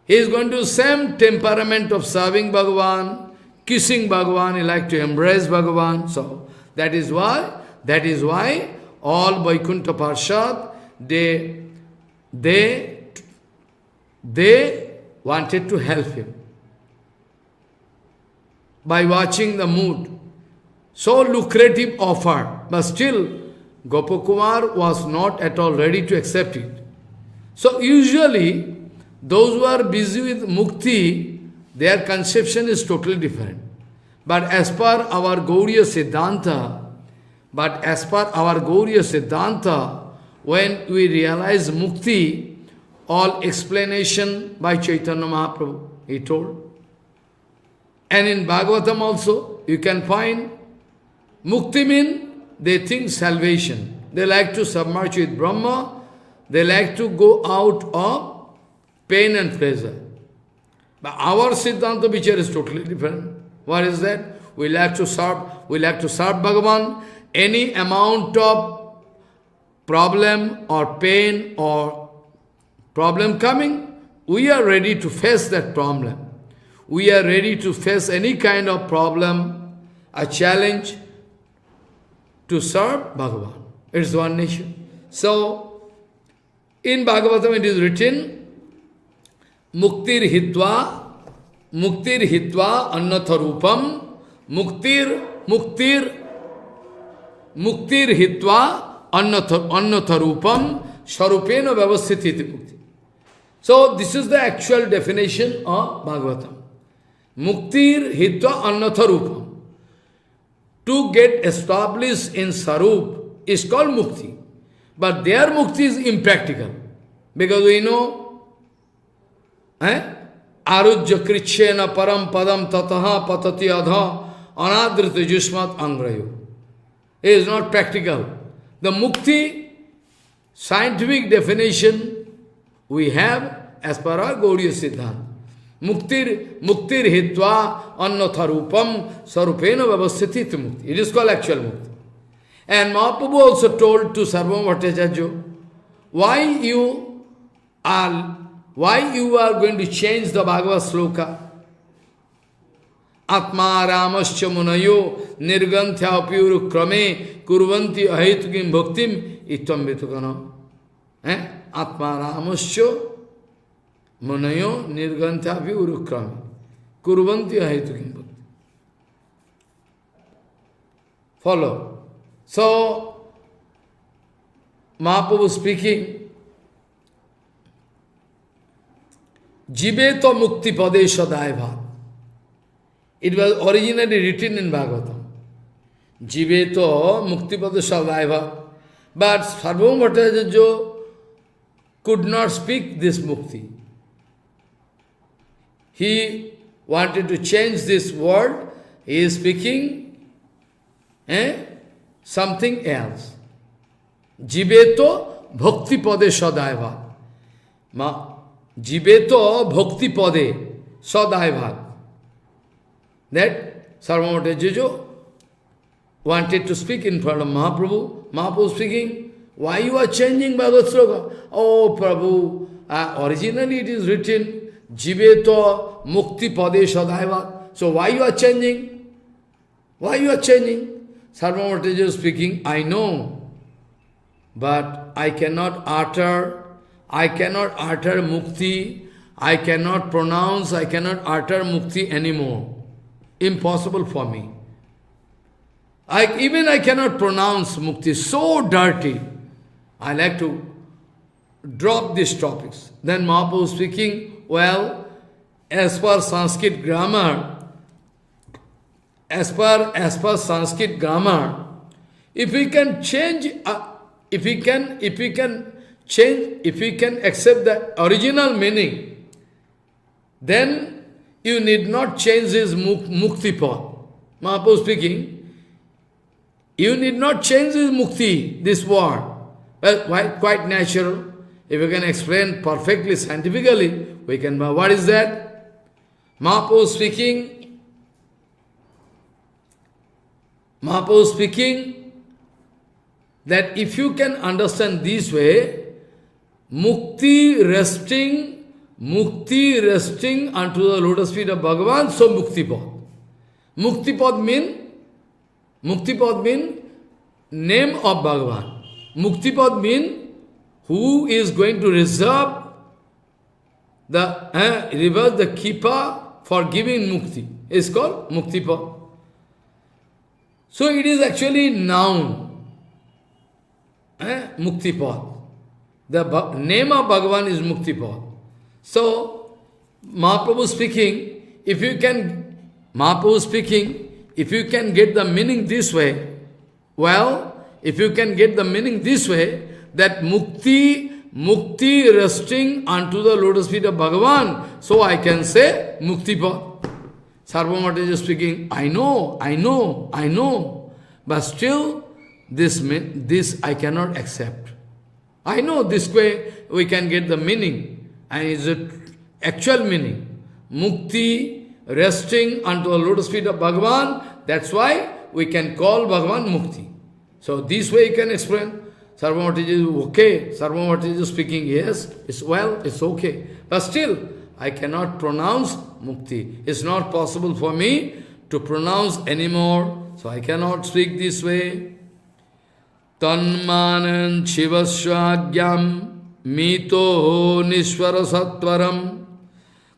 He is going to same temperament of serving Bhagavan, kissing Bhagavan, he like to embrace Bhagavan. So that is why all Vaikuntha Parshad, they wanted to help him by watching the mood. So lucrative offer, but still Gopakumar was not at all ready to accept it. So usually, those who are busy with mukti, their conception is totally different. But as per our Gauriya Siddhanta, when we realize mukti, all explanation by Chaitanya Mahaprabhu, he told. And in Bhagavatam also, you can find mukti means they think salvation. They like to submerge with Brahma, they like to go out of pain and pleasure. But our Siddhanta vichar is totally different. What is that? We like to serve Bhagavan. Any amount of problem or pain or problem coming, we are ready to face that problem. We are ready to face any kind of problem, a challenge, to serve Bhagavan. It is one nation. So, in Bhagavatam it is written, Muktir hitva annatha rupam, Muktir hitva annatha rupam, Sharupena vyavasthiti mukti. So, this is the actual definition of Bhagavatam. Muktir hitva annatha rupam. To get established in Sarup is called mukti. But their mukti is impractical. Because we know, Arujya krichena param padam tataha patati adha anadrita jusmat angrayo. It is not practical. The mukti, scientific definition, we have as per our Gauriya Siddhanta. Muktir hitva annatharupam sarupena vyavasthiti mukti. It is called actual mukti. And Mahaprabhu also told to Sarvabhauma Bhattacharya, why you are going to change the Bhagavad sloka? Atma ramascha munayo nirganthya apyuru krame kurvanti ahetukim bhaktim ittam vitukana. Atma ramascha munayo nirganthya apyuru krame kurvanti ahetukim bhaktim. Follow. So, Mahaprabhu speaking, Jibeto mukti pade sadaiva. It was originally written in Bhagavatam. Jibeto mukti pade sadaiva. But Sarvabhauma Bhattacharya could not speak this mukti. He wanted to change this word. He is speaking something else. Jibeto bhakti pade sadaiva. Jibeto bhakti pade sadaiva. That Sarvabhauma Bhattacharya wanted to speak in front of Mahaprabhu. Mahaprabhu speaking, why you are changing Bhagavad sloka? Oh Prabhu, originally it is written, Jibeto mukti pade sadaiva. So why you are changing? Why you are changing? Sarvabhauma Bhattacharya speaking, I know, but I cannot utter mukti, I cannot pronounce, I cannot utter mukti anymore. Impossible for me. Even I cannot pronounce mukti, so dirty. I like to drop these topics. Then Mahaprabhu speaking, well, as per Sanskrit grammar, as per Sanskrit grammar, if we can change, if we can accept the original meaning, then you need not change this mukti pad. Mahaprabhu speaking, you need not change this mukti, this word. Well, quite natural. If we can explain perfectly, scientifically, we can. What is that? Mahaprabhu speaking that if you can understand this way, mukti resting unto the lotus feet of Bhagavan, so mukti pad. Mukti pad mean name of Bhagavan. Mukti pad mean who is going to reserve the keeper for giving mukti. Is called mukti pad. So it is actually noun. Mukti pad. The name of Bhagavan is mukti pad. So, Mahaprabhu speaking, if you can get the meaning this way, well, if you can get the meaning this way, that mukti resting unto the lotus feet of Bhagavan, so I can say mukti pad. Sarvabhauma Bhattacharya speaking, I know, but still this I cannot accept. I know this way we can get the meaning. And is it actual meaning? Mukti resting unto the lotus feet of Bhagavan, that's why we can call Bhagavan Mukti. So this way you can explain. Sarvabhauma Bhattacharya is okay. Sarvabhauma Bhattacharya is speaking, yes, it's okay. But still, I cannot pronounce Mukti. It's not possible for me to pronounce anymore. So I cannot speak this way. Tanmanan Shivasvagyam Mito Nishvara Sattvaram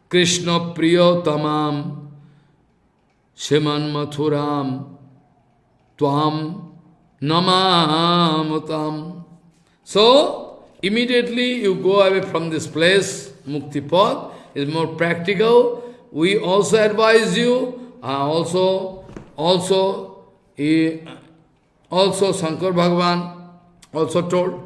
Krishna Priyo Tamam Shiman Mathuram Tvam Namamutam. So, immediately you go away from this place. Mukti Pad is more practical. We also advise you, also Shankar Bhagavan also told.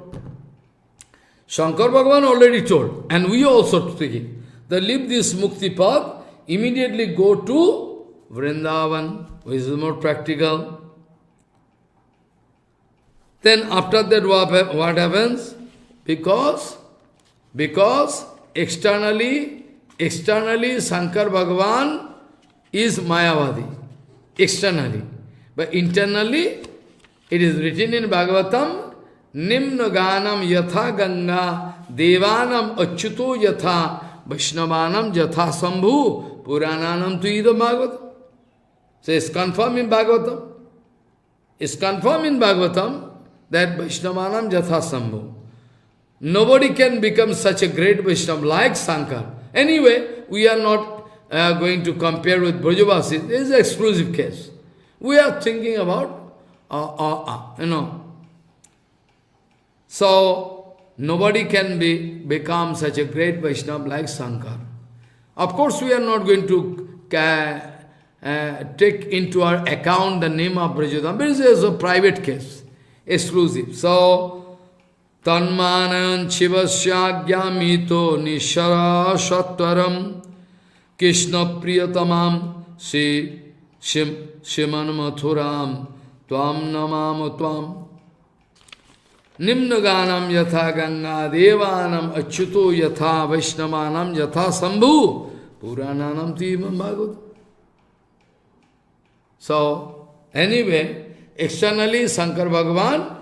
Shankar Bhagavan already told, and we also speaking, that leave this Mukti path, immediately go to Vrindavan, which is more practical. Then after that what happens? Because externally Shankar Bhagavan is Mayavadi. Externally. But internally, it is written in Bhagavatam, Nimna Ganam Yatha Ganga, Devanam Achyuto Yatha, Vaishnavanam Yatha Sambhu, Purananam Tuida Bhagavatam. So it's confirmed in Bhagavatam. It's confirmed in Bhagavatam that Vaishnavanam Yatha Sambhu. Nobody can become such a great Vaishnava like Shankar. Anyway, we are not going to compare with Brajavasis. This is an exclusive case. We are thinking about, So, nobody can become such a great Vaishnava like Shankar. Of course, we are not going to take into our account the name of Brajadam. This is a private case, exclusive. So, Tanmanayan Shivasyagyamito Nishara Shatvaram Krishna Priyatamam Shiman Mathuram Tvam Namam Tvam Nimnaganam Yatha Ganga Devanam Achyuto Yatha Vaishnavanam Yatha Sambhu Purananam Timam Bhagavad. So, anyway, externally Shankar Bhagavan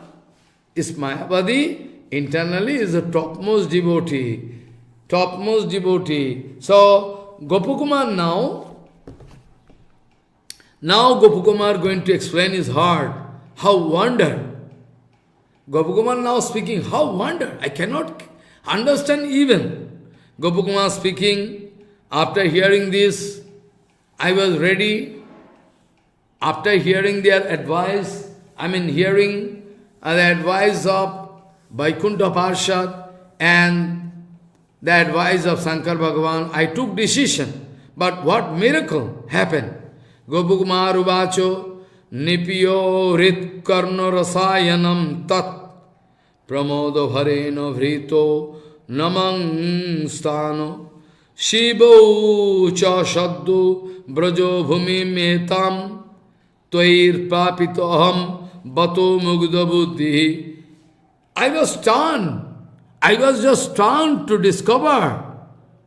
is Mayavadi, internally is the topmost devotee. Topmost devotee. So, Gopakumar now Gopakumar going to explain his heart, how wonder. Gopakumar now speaking, how wonder. I cannot understand even. Gopakumar speaking, after hearing this, I was ready. After hearing their advice, hearing the advice of Vaikuntha Parshad and the advice of Shankar Bhagavan, I took decision. But what miracle happened? Gopakumar Uvacho Nipiyo Rit Karna Rasayanam Tat Pramodo Bhareno Vrito Namang Stano Shibo Cha Shaddu Brajo Bhumi Metam Tvair Papito Aham Bato Mugdha Buddhi. I was stunned. I was just stunned to discover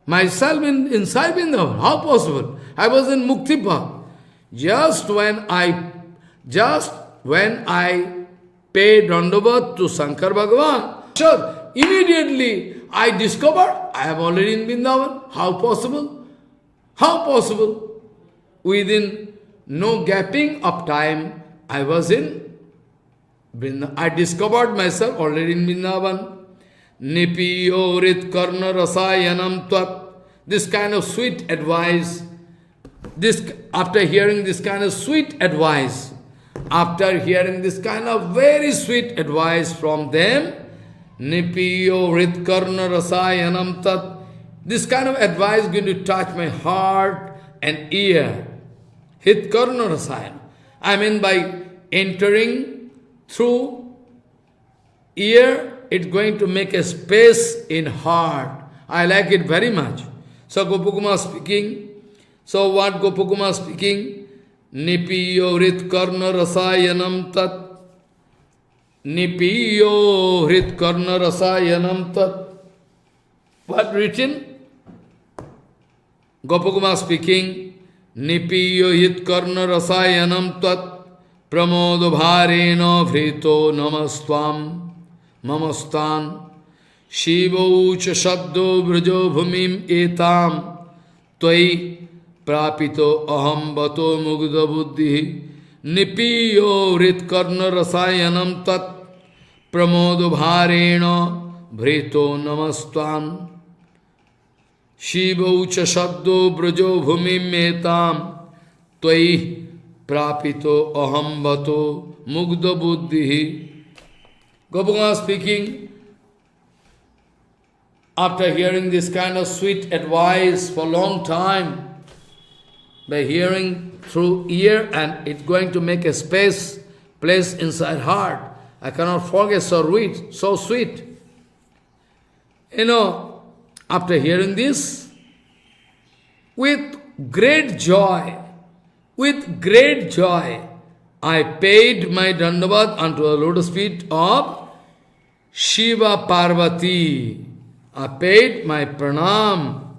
myself inside Vrindavan. How possible? I was in Mukti Path. Just when I paid Dandavat to Shankar Bhagavan, sure, immediately I discovered I am already in Vrindavan. How possible? How possible? Within no gapping of time, I was in Vrindavan. I discovered myself already in Vrindavan. Nipiyo rit karna rasayanam tvat. This kind of sweet advice. After hearing this kind of sweet advice, after hearing this kind of very sweet advice from them, Nipiyo rit karna rasayanam tat. This kind of advice is going to touch my heart and ear. Hit karna rasayana. By entering through ear, it's going to make a space in heart. I like it very much. So Gopakumar speaking. So what Gopakumar speaking? Nipiyo hrit karna rasayanam tat. Nipiyo hrit karna rasayanam tat. What written? Gopakumar speaking. Nipiyo hrit karna rasayanam tat. Pramodo bhareno vrito namastvam mamastan Shivo ucha shaddo brajo bhumim etam Tvai prapito aham bato mugdha buddhi Nipiyo hrit karna rasayanam tat Pramodo bhareno vrito namastvam Shivo ucha shaddo brajo bhumim etam Tvai prapito aham bato mugdha buddhi. Gopakumar speaking, after hearing this kind of sweet advice for a long time, by hearing through ear, and it's going to make a place inside heart. I cannot forget, so sweet. After hearing this, with great joy, I paid my Dandavat unto the lotus feet of Shiva Parvati. I paid my pranam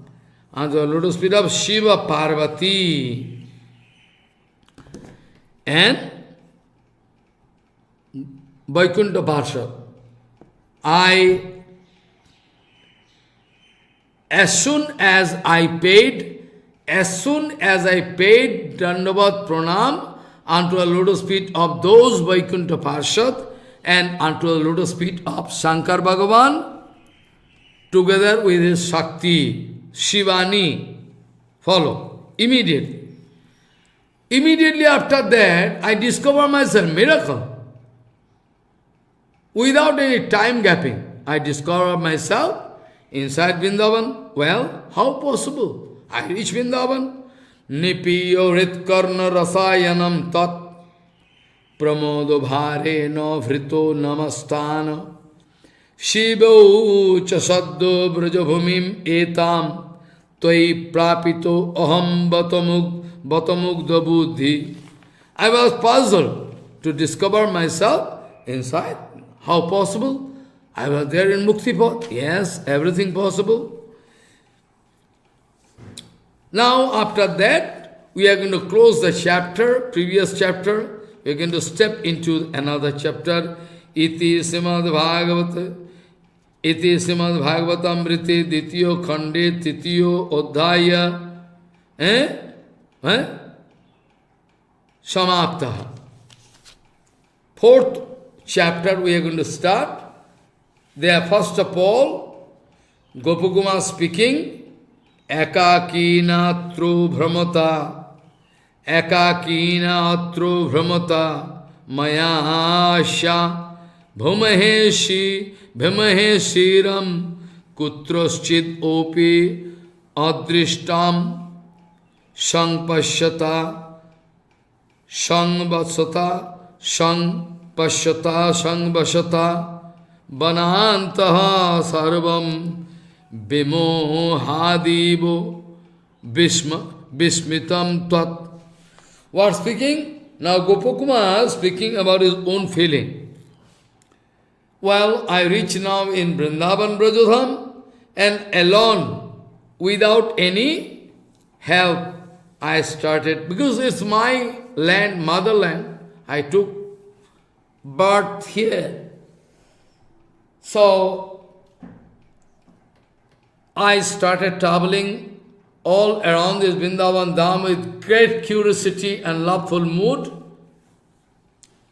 unto the lotus feet of Shiva Parvati. And Vaikuntha Parshad. As soon as I paid Dandavat pranam unto the lotus feet of those Vaikuntha Parshad and unto the lotus feet of Shankar Bhagavan, together with his Shakti, Shivani, follow, immediately. Immediately after that, I discover myself, miracle. Without any time gapping, I discover myself inside Vrindavan. Well, how possible? I reach Vrindavan. Nipiyo hritkarna rasayanam tat pramodo bhare no vrito namastana shivo chasaddo brajabhumim etam tvai prapito aham batamugdha buddhi. I was puzzled to discover myself inside. How possible? I was there in Muktipad. Yes, everything possible. Now, after that, we are going to close the chapter, previous chapter. We are going to step into another chapter. Iti Srimad Bhagavatamrita Ditiyo Khande Titiyo Odhaya Samaptaha. Fourth chapter we are going to start. There, first of all, Gopakuma speaking, Ekakina atru bhramata mayasya bhumahe shiram kutroschid opi adrishtam sangpashyata sangbasata banantaha sarvam bimohadivo bismitam tat. What speaking? Now Gopakuma speaking about his own feeling. Well, I reach now in Vrindavan Brajadham, and alone, without any help, I started, because it's my land, motherland, I took birth here. So, I started traveling all around this Vrindavan Dham with great curiosity and loveful mood.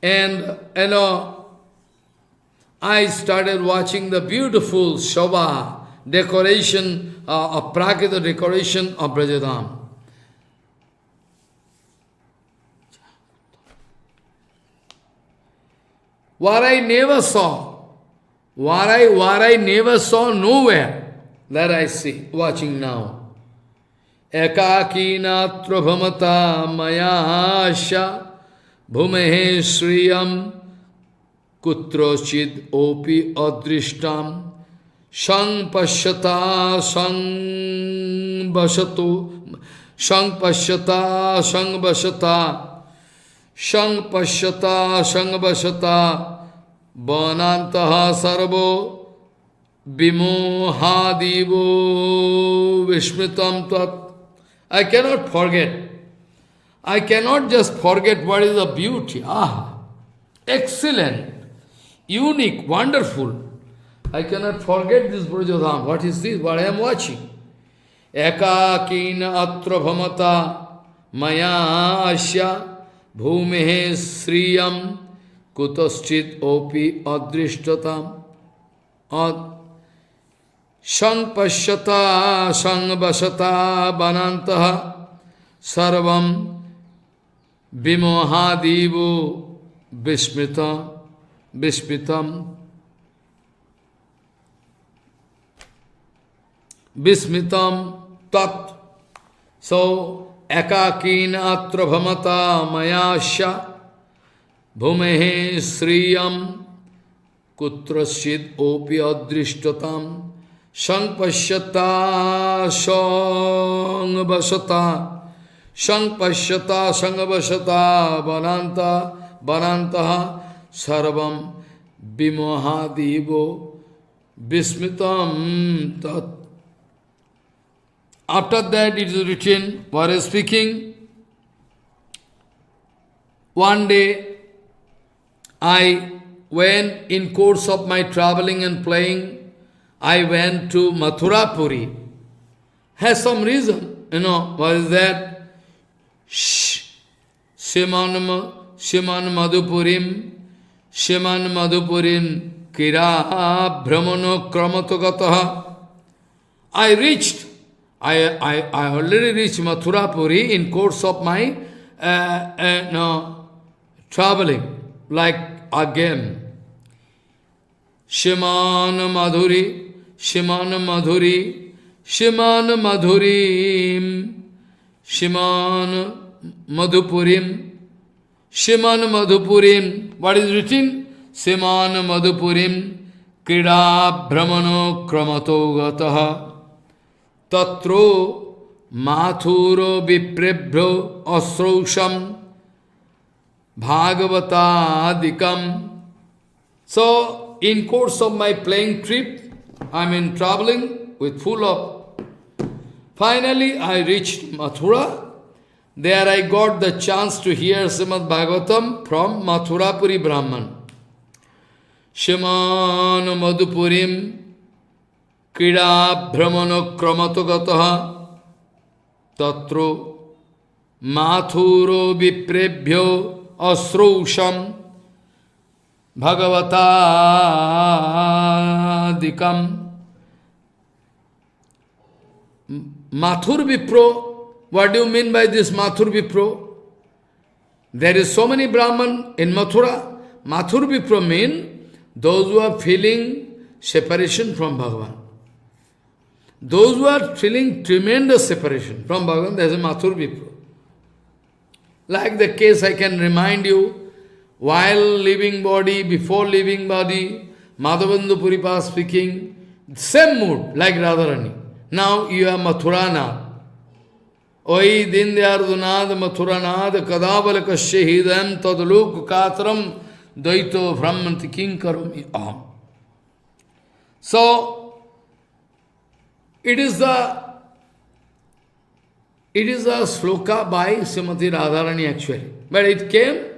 And, I started watching the beautiful Shobha decoration, of Prakita decoration of Brajadham. What I never saw, what I never saw nowhere, that I see, watching now. Ekakina trabhamata mayasya bhumehe shriyam kutrochid opi adrishtam sang pashyata banantaha sarvo bimohadivo vishmitam tat. I cannot forget. I cannot just forget what is the beauty. Excellent, unique, wonderful. I cannot forget this Brajadham. What is this? What I am watching? Ekakina atra bhamata maya asya bhumehe sriyam kutoschit opi adrishtatam sang pashyata sang vasata banantaha sarvam bimohadivo bismitam tat. So, ekakina atra bhamata mayasya bhumehe sriyam kutraschid opi adrishtatam sang pashyata sang vasata bananta Vanantaha Sarvam Bimohadivo Bismitam Tat. After that it is written, what is speaking? One day, when in course of my traveling and playing, I went to Mathura Puri. Has some reason, what is that? Shiman Madhupurim, Kira Brahmano Kramatogataha. I already reached Mathura Puri in course of my traveling, like again. Shiman Madhurim, Shiman Madhupurim, what is written? Shiman Madhupurim, Krida Brahmano Kramato Gataha, Tatro Mathuro Viprebhyo Asrosham Bhagavatadikam. So, in course of my playing trip, traveling with full of. Finally, I reached Mathura. There I got the chance to hear Srimad Bhagavatam from Mathurapuri Brahman. Shiman Madhupurim Krida Brahmano Kramatogataha Tatro Mathuro Viprebhyo Asrosham Bhagavatadikam. Mathur Vipro, what do you mean by this Mathur Vipro? There is so many Brahman in Mathura. Mathur Vipro mean those who are feeling separation from Bhagavan. Those who are feeling tremendous separation from Bhagavan, there is a Mathur Vipro. Like the case I can remind you, while leaving body, before leaving body, Madhavendra Puripa speaking, same mood like Radharani. Now you are Mathurana. Oi Dindayardunad Mathuranad Kadavalaka Shahidam Tadaluk Katram Daito Brahmanti Kinkaromi Aham. So it is a sloka by Srimati Radharani actually. But it came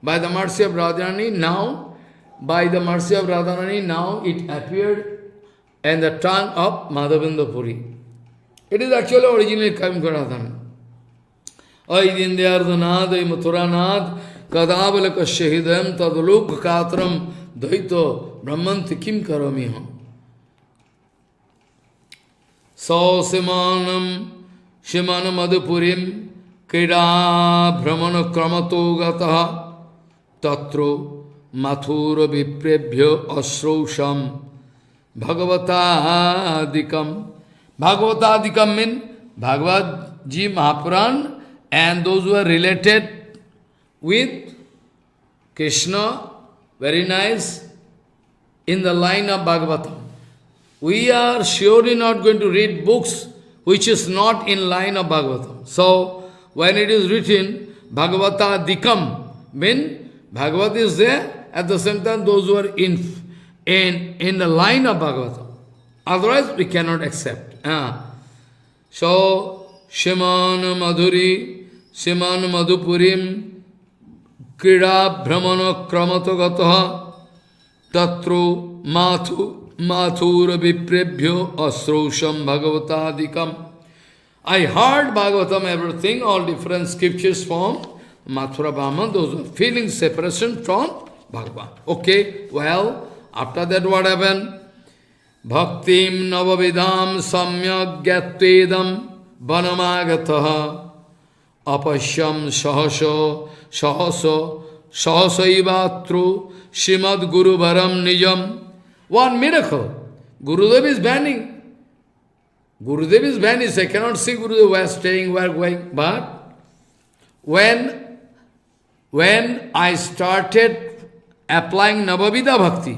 by the mercy of Radharani now. By the mercy of Radharani now it appeared in the tongue of Madhavendra Puri. It is actually originally coming from Radharani. Ay Dindayardunad, ay Mathuranad, Kadavalaka Shahidam, Tadaluk Katram, Daito, Brahmanti Kim Karamiham. So Simanam, Shimana Madhupurim, Krida Brahmana Kramato Gataha, Tatro, Mathura Viprebhyo Asrosham, Bhagavatadikam. Bhagavatadikam means Bhagavad Ji Mahapuran and those who are related with Krishna, very nice, in the line of Bhagavatam. We are surely not going to read books which is not in line of Bhagavatam. So, when it is written, Bhagavatadikam, means Bhagavat is there, at the same time those who are in the line of Bhagavatam. Otherwise, we cannot accept. So, Shiman Madhupurim, Krida Brahmana Kramatogataha, Tatru Mathura Viprebhyo Asrosham Bhagavatadikam. I heard Bhagavatam, everything, all different scriptures from Mathura Brahman, those who are feeling separation from Bhagavan. Okay, well, after that what happened? Bhaktim Navavidam Samyak Gyatvedam Vanamagataha Apashyam Sahasaivatru Shrimad Guru Bharam Nijam. One miracle. Gurudev is banning. Gurudev is banished. I cannot see Gurudev where staying, where going. But when I started applying Navavida Bhakti,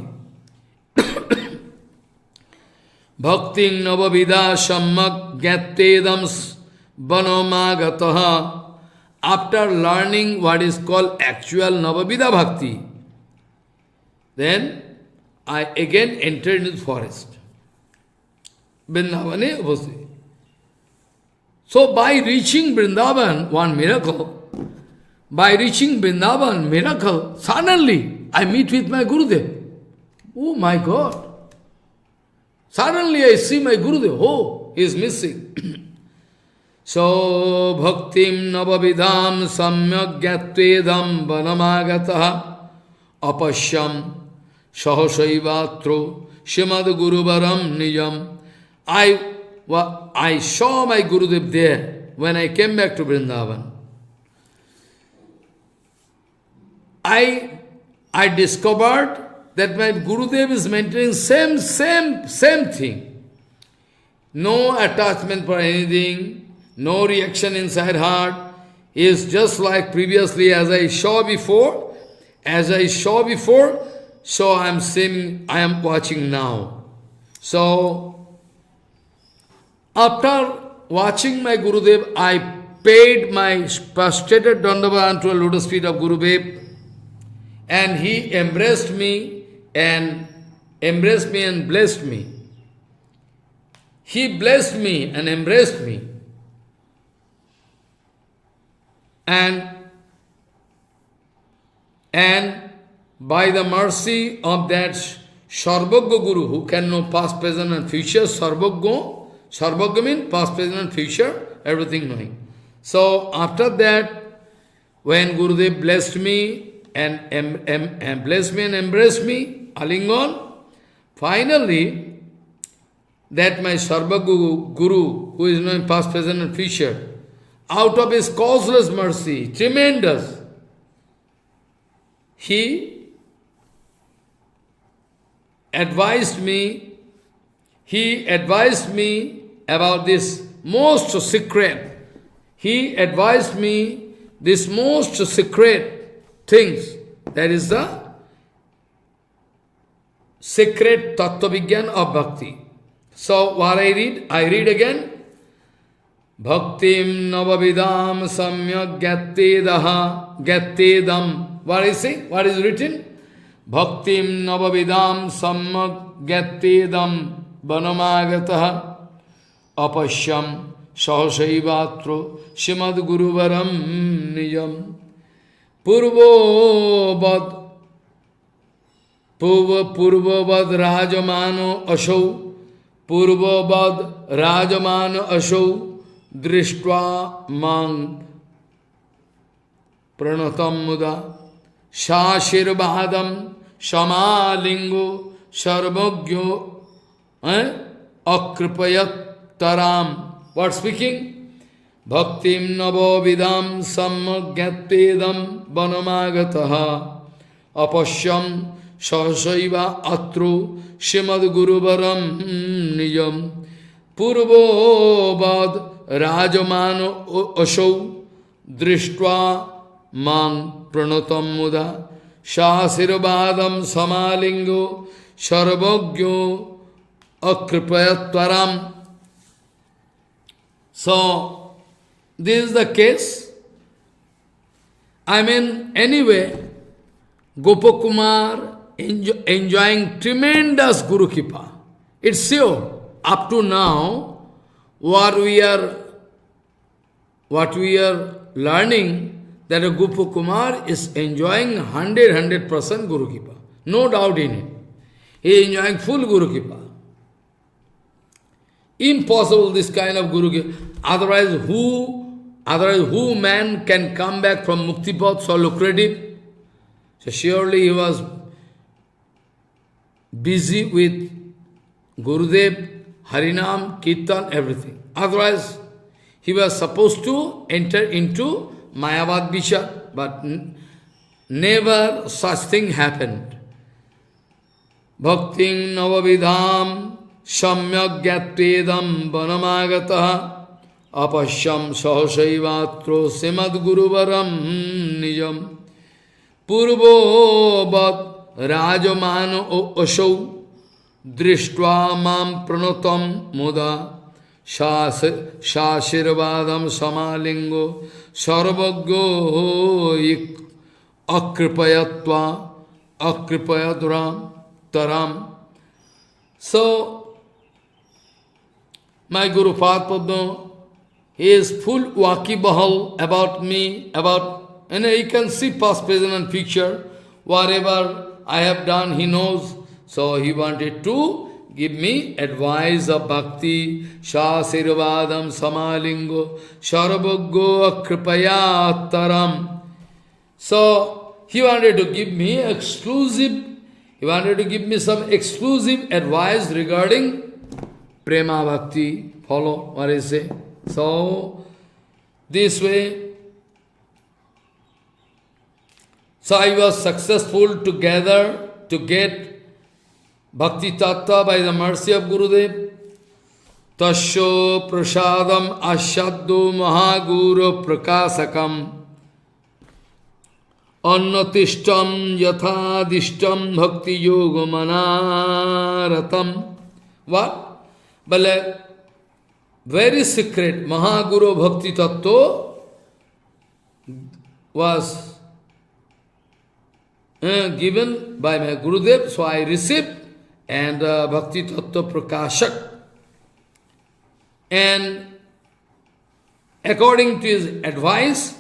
Bhakti Navavida Shammak Gyatedam Vanomagataha after learning what is called actual Navavidha Bhakti, then I again entered into the forest. Vrindavane Upasthi. So by reaching Vrindavan, one miracle, by reaching Vrindavan, miracle, suddenly I meet with my Gurudev. Oh my God! Suddenly I see my Gurudev. Oh, he is missing. So bhaktim navavidham samyak gyatvedam vanamagataha apashyam sahasaivatro shimad guruvaram nijam. I saw my Gurudev there when I came back to Vrindavan. I discovered that my Gurudev is maintaining same thing. No attachment for anything, no reaction inside heart. He is just like previously as I saw before, so I am seeing, I am watching now. So, after watching my Gurudev, I paid my prostrated Dandavat unto a lotus feet of Gurudev, and he embraced me and blessed me. He blessed me and embraced me. And by the mercy of that Sarvagya Guru, who can know past, present and future, Sarvagya means past, present and future, everything knowing. So after that, when Gurudev blessed me and embraced me, Alingon, finally, that my Sarvagya Guru, who is knowing past, present and future, out of his causeless mercy, tremendous, he advised me about this most secret. He advised me this most secret things. That is the secret Tattva Vigyan of Bhakti. So what I read again. Bhaktim navavidam samyak gyatvedam. What is it? What is written? Bhaktim navavidam samyak gyatvedam vanamagataha apashyam sahasaivatro shimad guruvaram nijam purvavad rajamano asau Drishtva mang pranatam muda shashirvadam shamalingo sarvagyo akripayat taram. What speaking? Bhaktim navovidam sammagyatvedam vanamagataha apashyam sahasaiva atru shimad guruvaram nijam purvobad Rajamano asau drishtva mang pranatam muda shasirvadam samalingo sarvagyo akripayatvaram. So, this is the case. I mean, anyway, Gopakumar enjoying tremendous Guru Kripa. It's sure, up to now, what we are learning, that a Gopakumar is enjoying 100% Guru Kripa. No doubt in it. He is enjoying full Guru Kripa. Impossible this kind of Guru Kripa. Otherwise who man can come back from Muktipad so lucrative? So surely he was busy with Gurudev, Harinam, Kirtan, everything. Otherwise, he was supposed to enter into Mayavad Vichar, but never such thing happened. Bhakting navavidham samyak gyatvedam vanamagataha apashyam sahasaivatro simad guruvaram nijam purvo bhat rajamano asau Drishtva mam pranatam muda Shashirvadam Samalingo Sarvaggo Akripayatva Akripayaturam Taram. So, my Guru Padma, he is full wakibahal about me, about, you can see past, present and future, whatever I have done, he knows. So he wanted to give me advice of bhakti, Shasirvadam Samalingo, Sharabhaggo Akripaya Taram. So he wanted to give me some exclusive advice regarding Prema Bhakti. Follow what I say? So, this way, so I was successful to get Bhakti Tattva by the mercy of Gurudev. Tasyo prasadam ashaddu mahaguru prakasakam annatishtam yathadishtam bhakti yoga manaratam. What? But very secret Mahaguru Bhakti Tattva was given by my Gurudev, so I received, and Bhakti Tattva Prakashak. And according to his advice,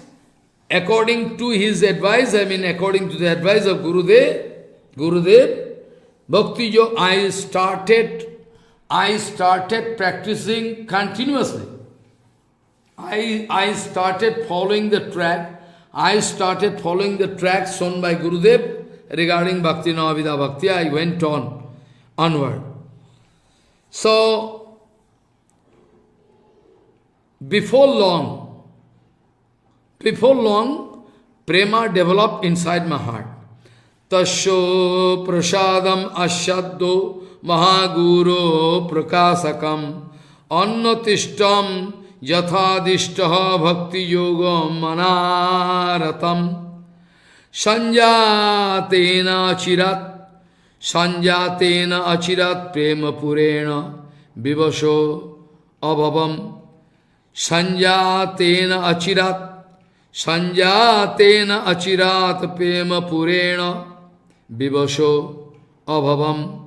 I mean according to the advice of Gurudev, Bhakti Yoga, I started practicing continuously. I started following the track. I started following the track shown by Gurudev regarding Bhakti Navida Bhakti. I went onward. So, before long, prema developed inside my heart. Tasyo prasadam ashaddo Mahaguru prakasakam annatishtam yathadishtaha bhakti yoga manaratam sanjatena achirat prema purena vivasho abhavam sanjatena achirat prema purena vivasho abhavam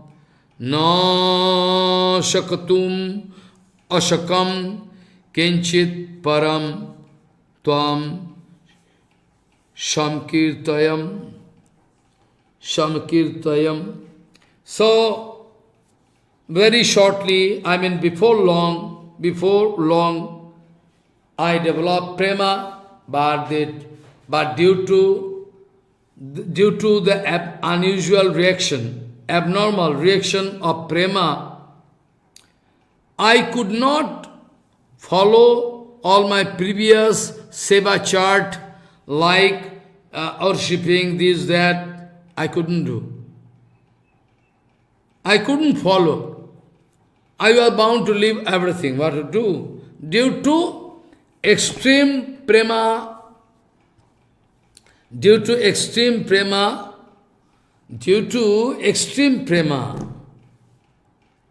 na shakatum ashakam kinchit param tvam samkirtayam. So, very shortly, I mean before long, I developed prema, but due to the unusual reaction, abnormal reaction of prema, I could not follow all my previous seva chart like worshipping this, that. I couldn't do. I couldn't follow. I was bound to leave everything. What to do? Due to extreme prema,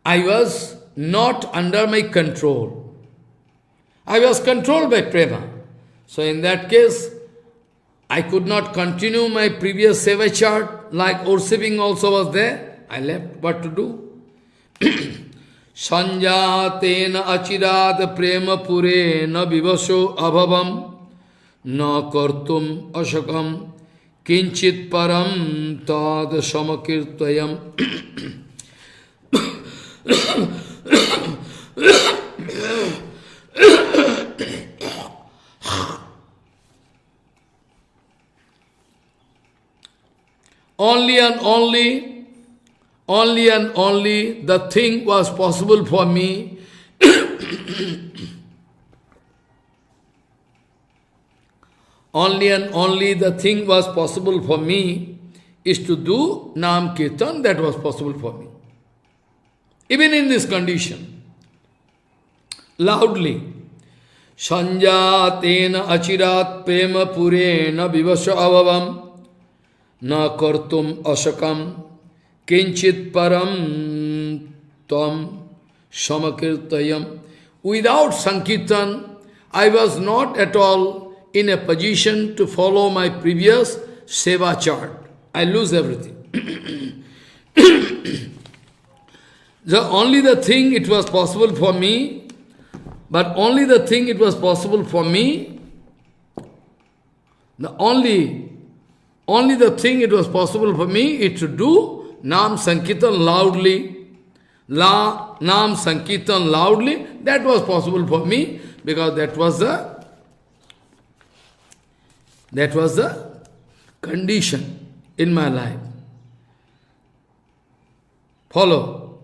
I was not under my control. I was controlled by prema. So in that case, I could not continue my previous seva chart, like worshipping also was there. I left. What to do? Sanjatena achirat prema purena vivasho abhavam na kartum ashakam kinchit param tad samakirtayam. Only and only the thing was possible for me. Only and only the thing was possible for me is to do Nam Kirtan. That was possible for me. Even in this condition, loudly. Sanjatena achirat prema purena vivasya avavam na kartum asakam kinchit param tam samakirtayam. without Sankirtan, I was not at all in a position to follow my previous Seva chart. I lose everything. Only the thing it was possible for me, but only the thing it was possible for me, only the thing it was possible for me is to do Nam Sankirtan loudly. Nam Sankirtan loudly, that was possible for me, because that was the condition in my life. Follow.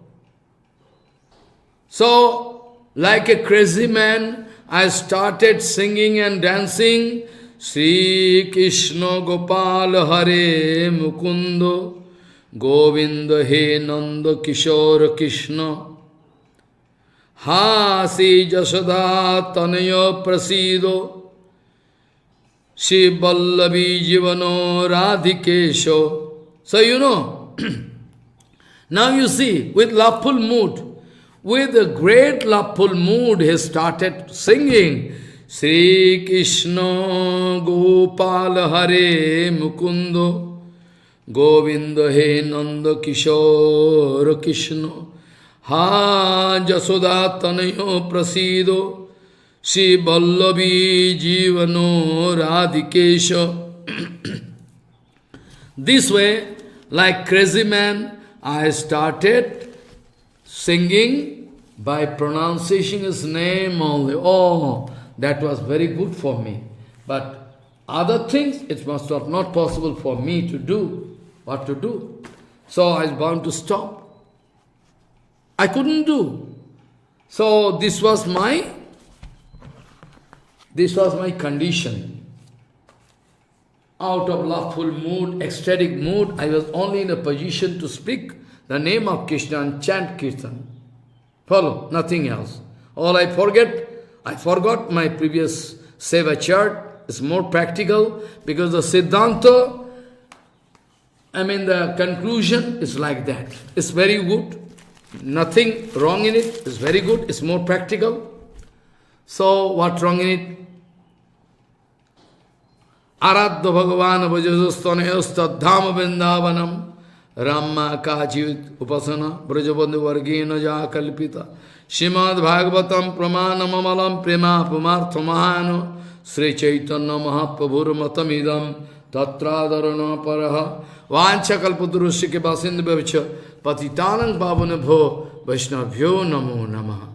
So, like a crazy man, I started singing and dancing. Sri Krishna Gopal Hare Mukundo Govinda He Nanda Kishore Krishna Hasi Jasada Tanaya Prasido Shri Vallavi Jivano Radhikesho. So now you see, with loveful mood, with a great loveful mood, he started singing Sri Krishna Gopal Hare Mukundo Govinda He Nanda Kishore Krishna Ha Jasoda Tanayo Prasido Shri Vallavi Jivano Radhikesha. This way, like crazy man, I started singing by pronouncing his name only. Oh, that was very good for me. But other things, it was not possible for me to do. What to do? So I was bound to stop. I couldn't do. So this was my condition. Out of loveful mood, ecstatic mood, I was only in a position to speak the name of Krishna and chant Kirtan. Follow, nothing else. All I forgot my previous Seva chart. It's more practical, because the Siddhanta, the conclusion is like that. It's very good. Nothing wrong in it. It's very good. It's more practical. So, what's wrong in it? Aradha Bhagavan Vajasasthanayas Tadhama Vrindavanam Ramma Kachit Upasana Brajabandhu Vargena Ja Kalpita Srimad Bhagavatam Pramanam Amalam Prema Pumarthamahano Sri Chaitanya Mahaprabhur Matamidam Tatradarana Paraha Vancha Kalpaturusike Basindhu Bhavicha Patitanang Pavanabho Vaishnavyo Namo Namaha.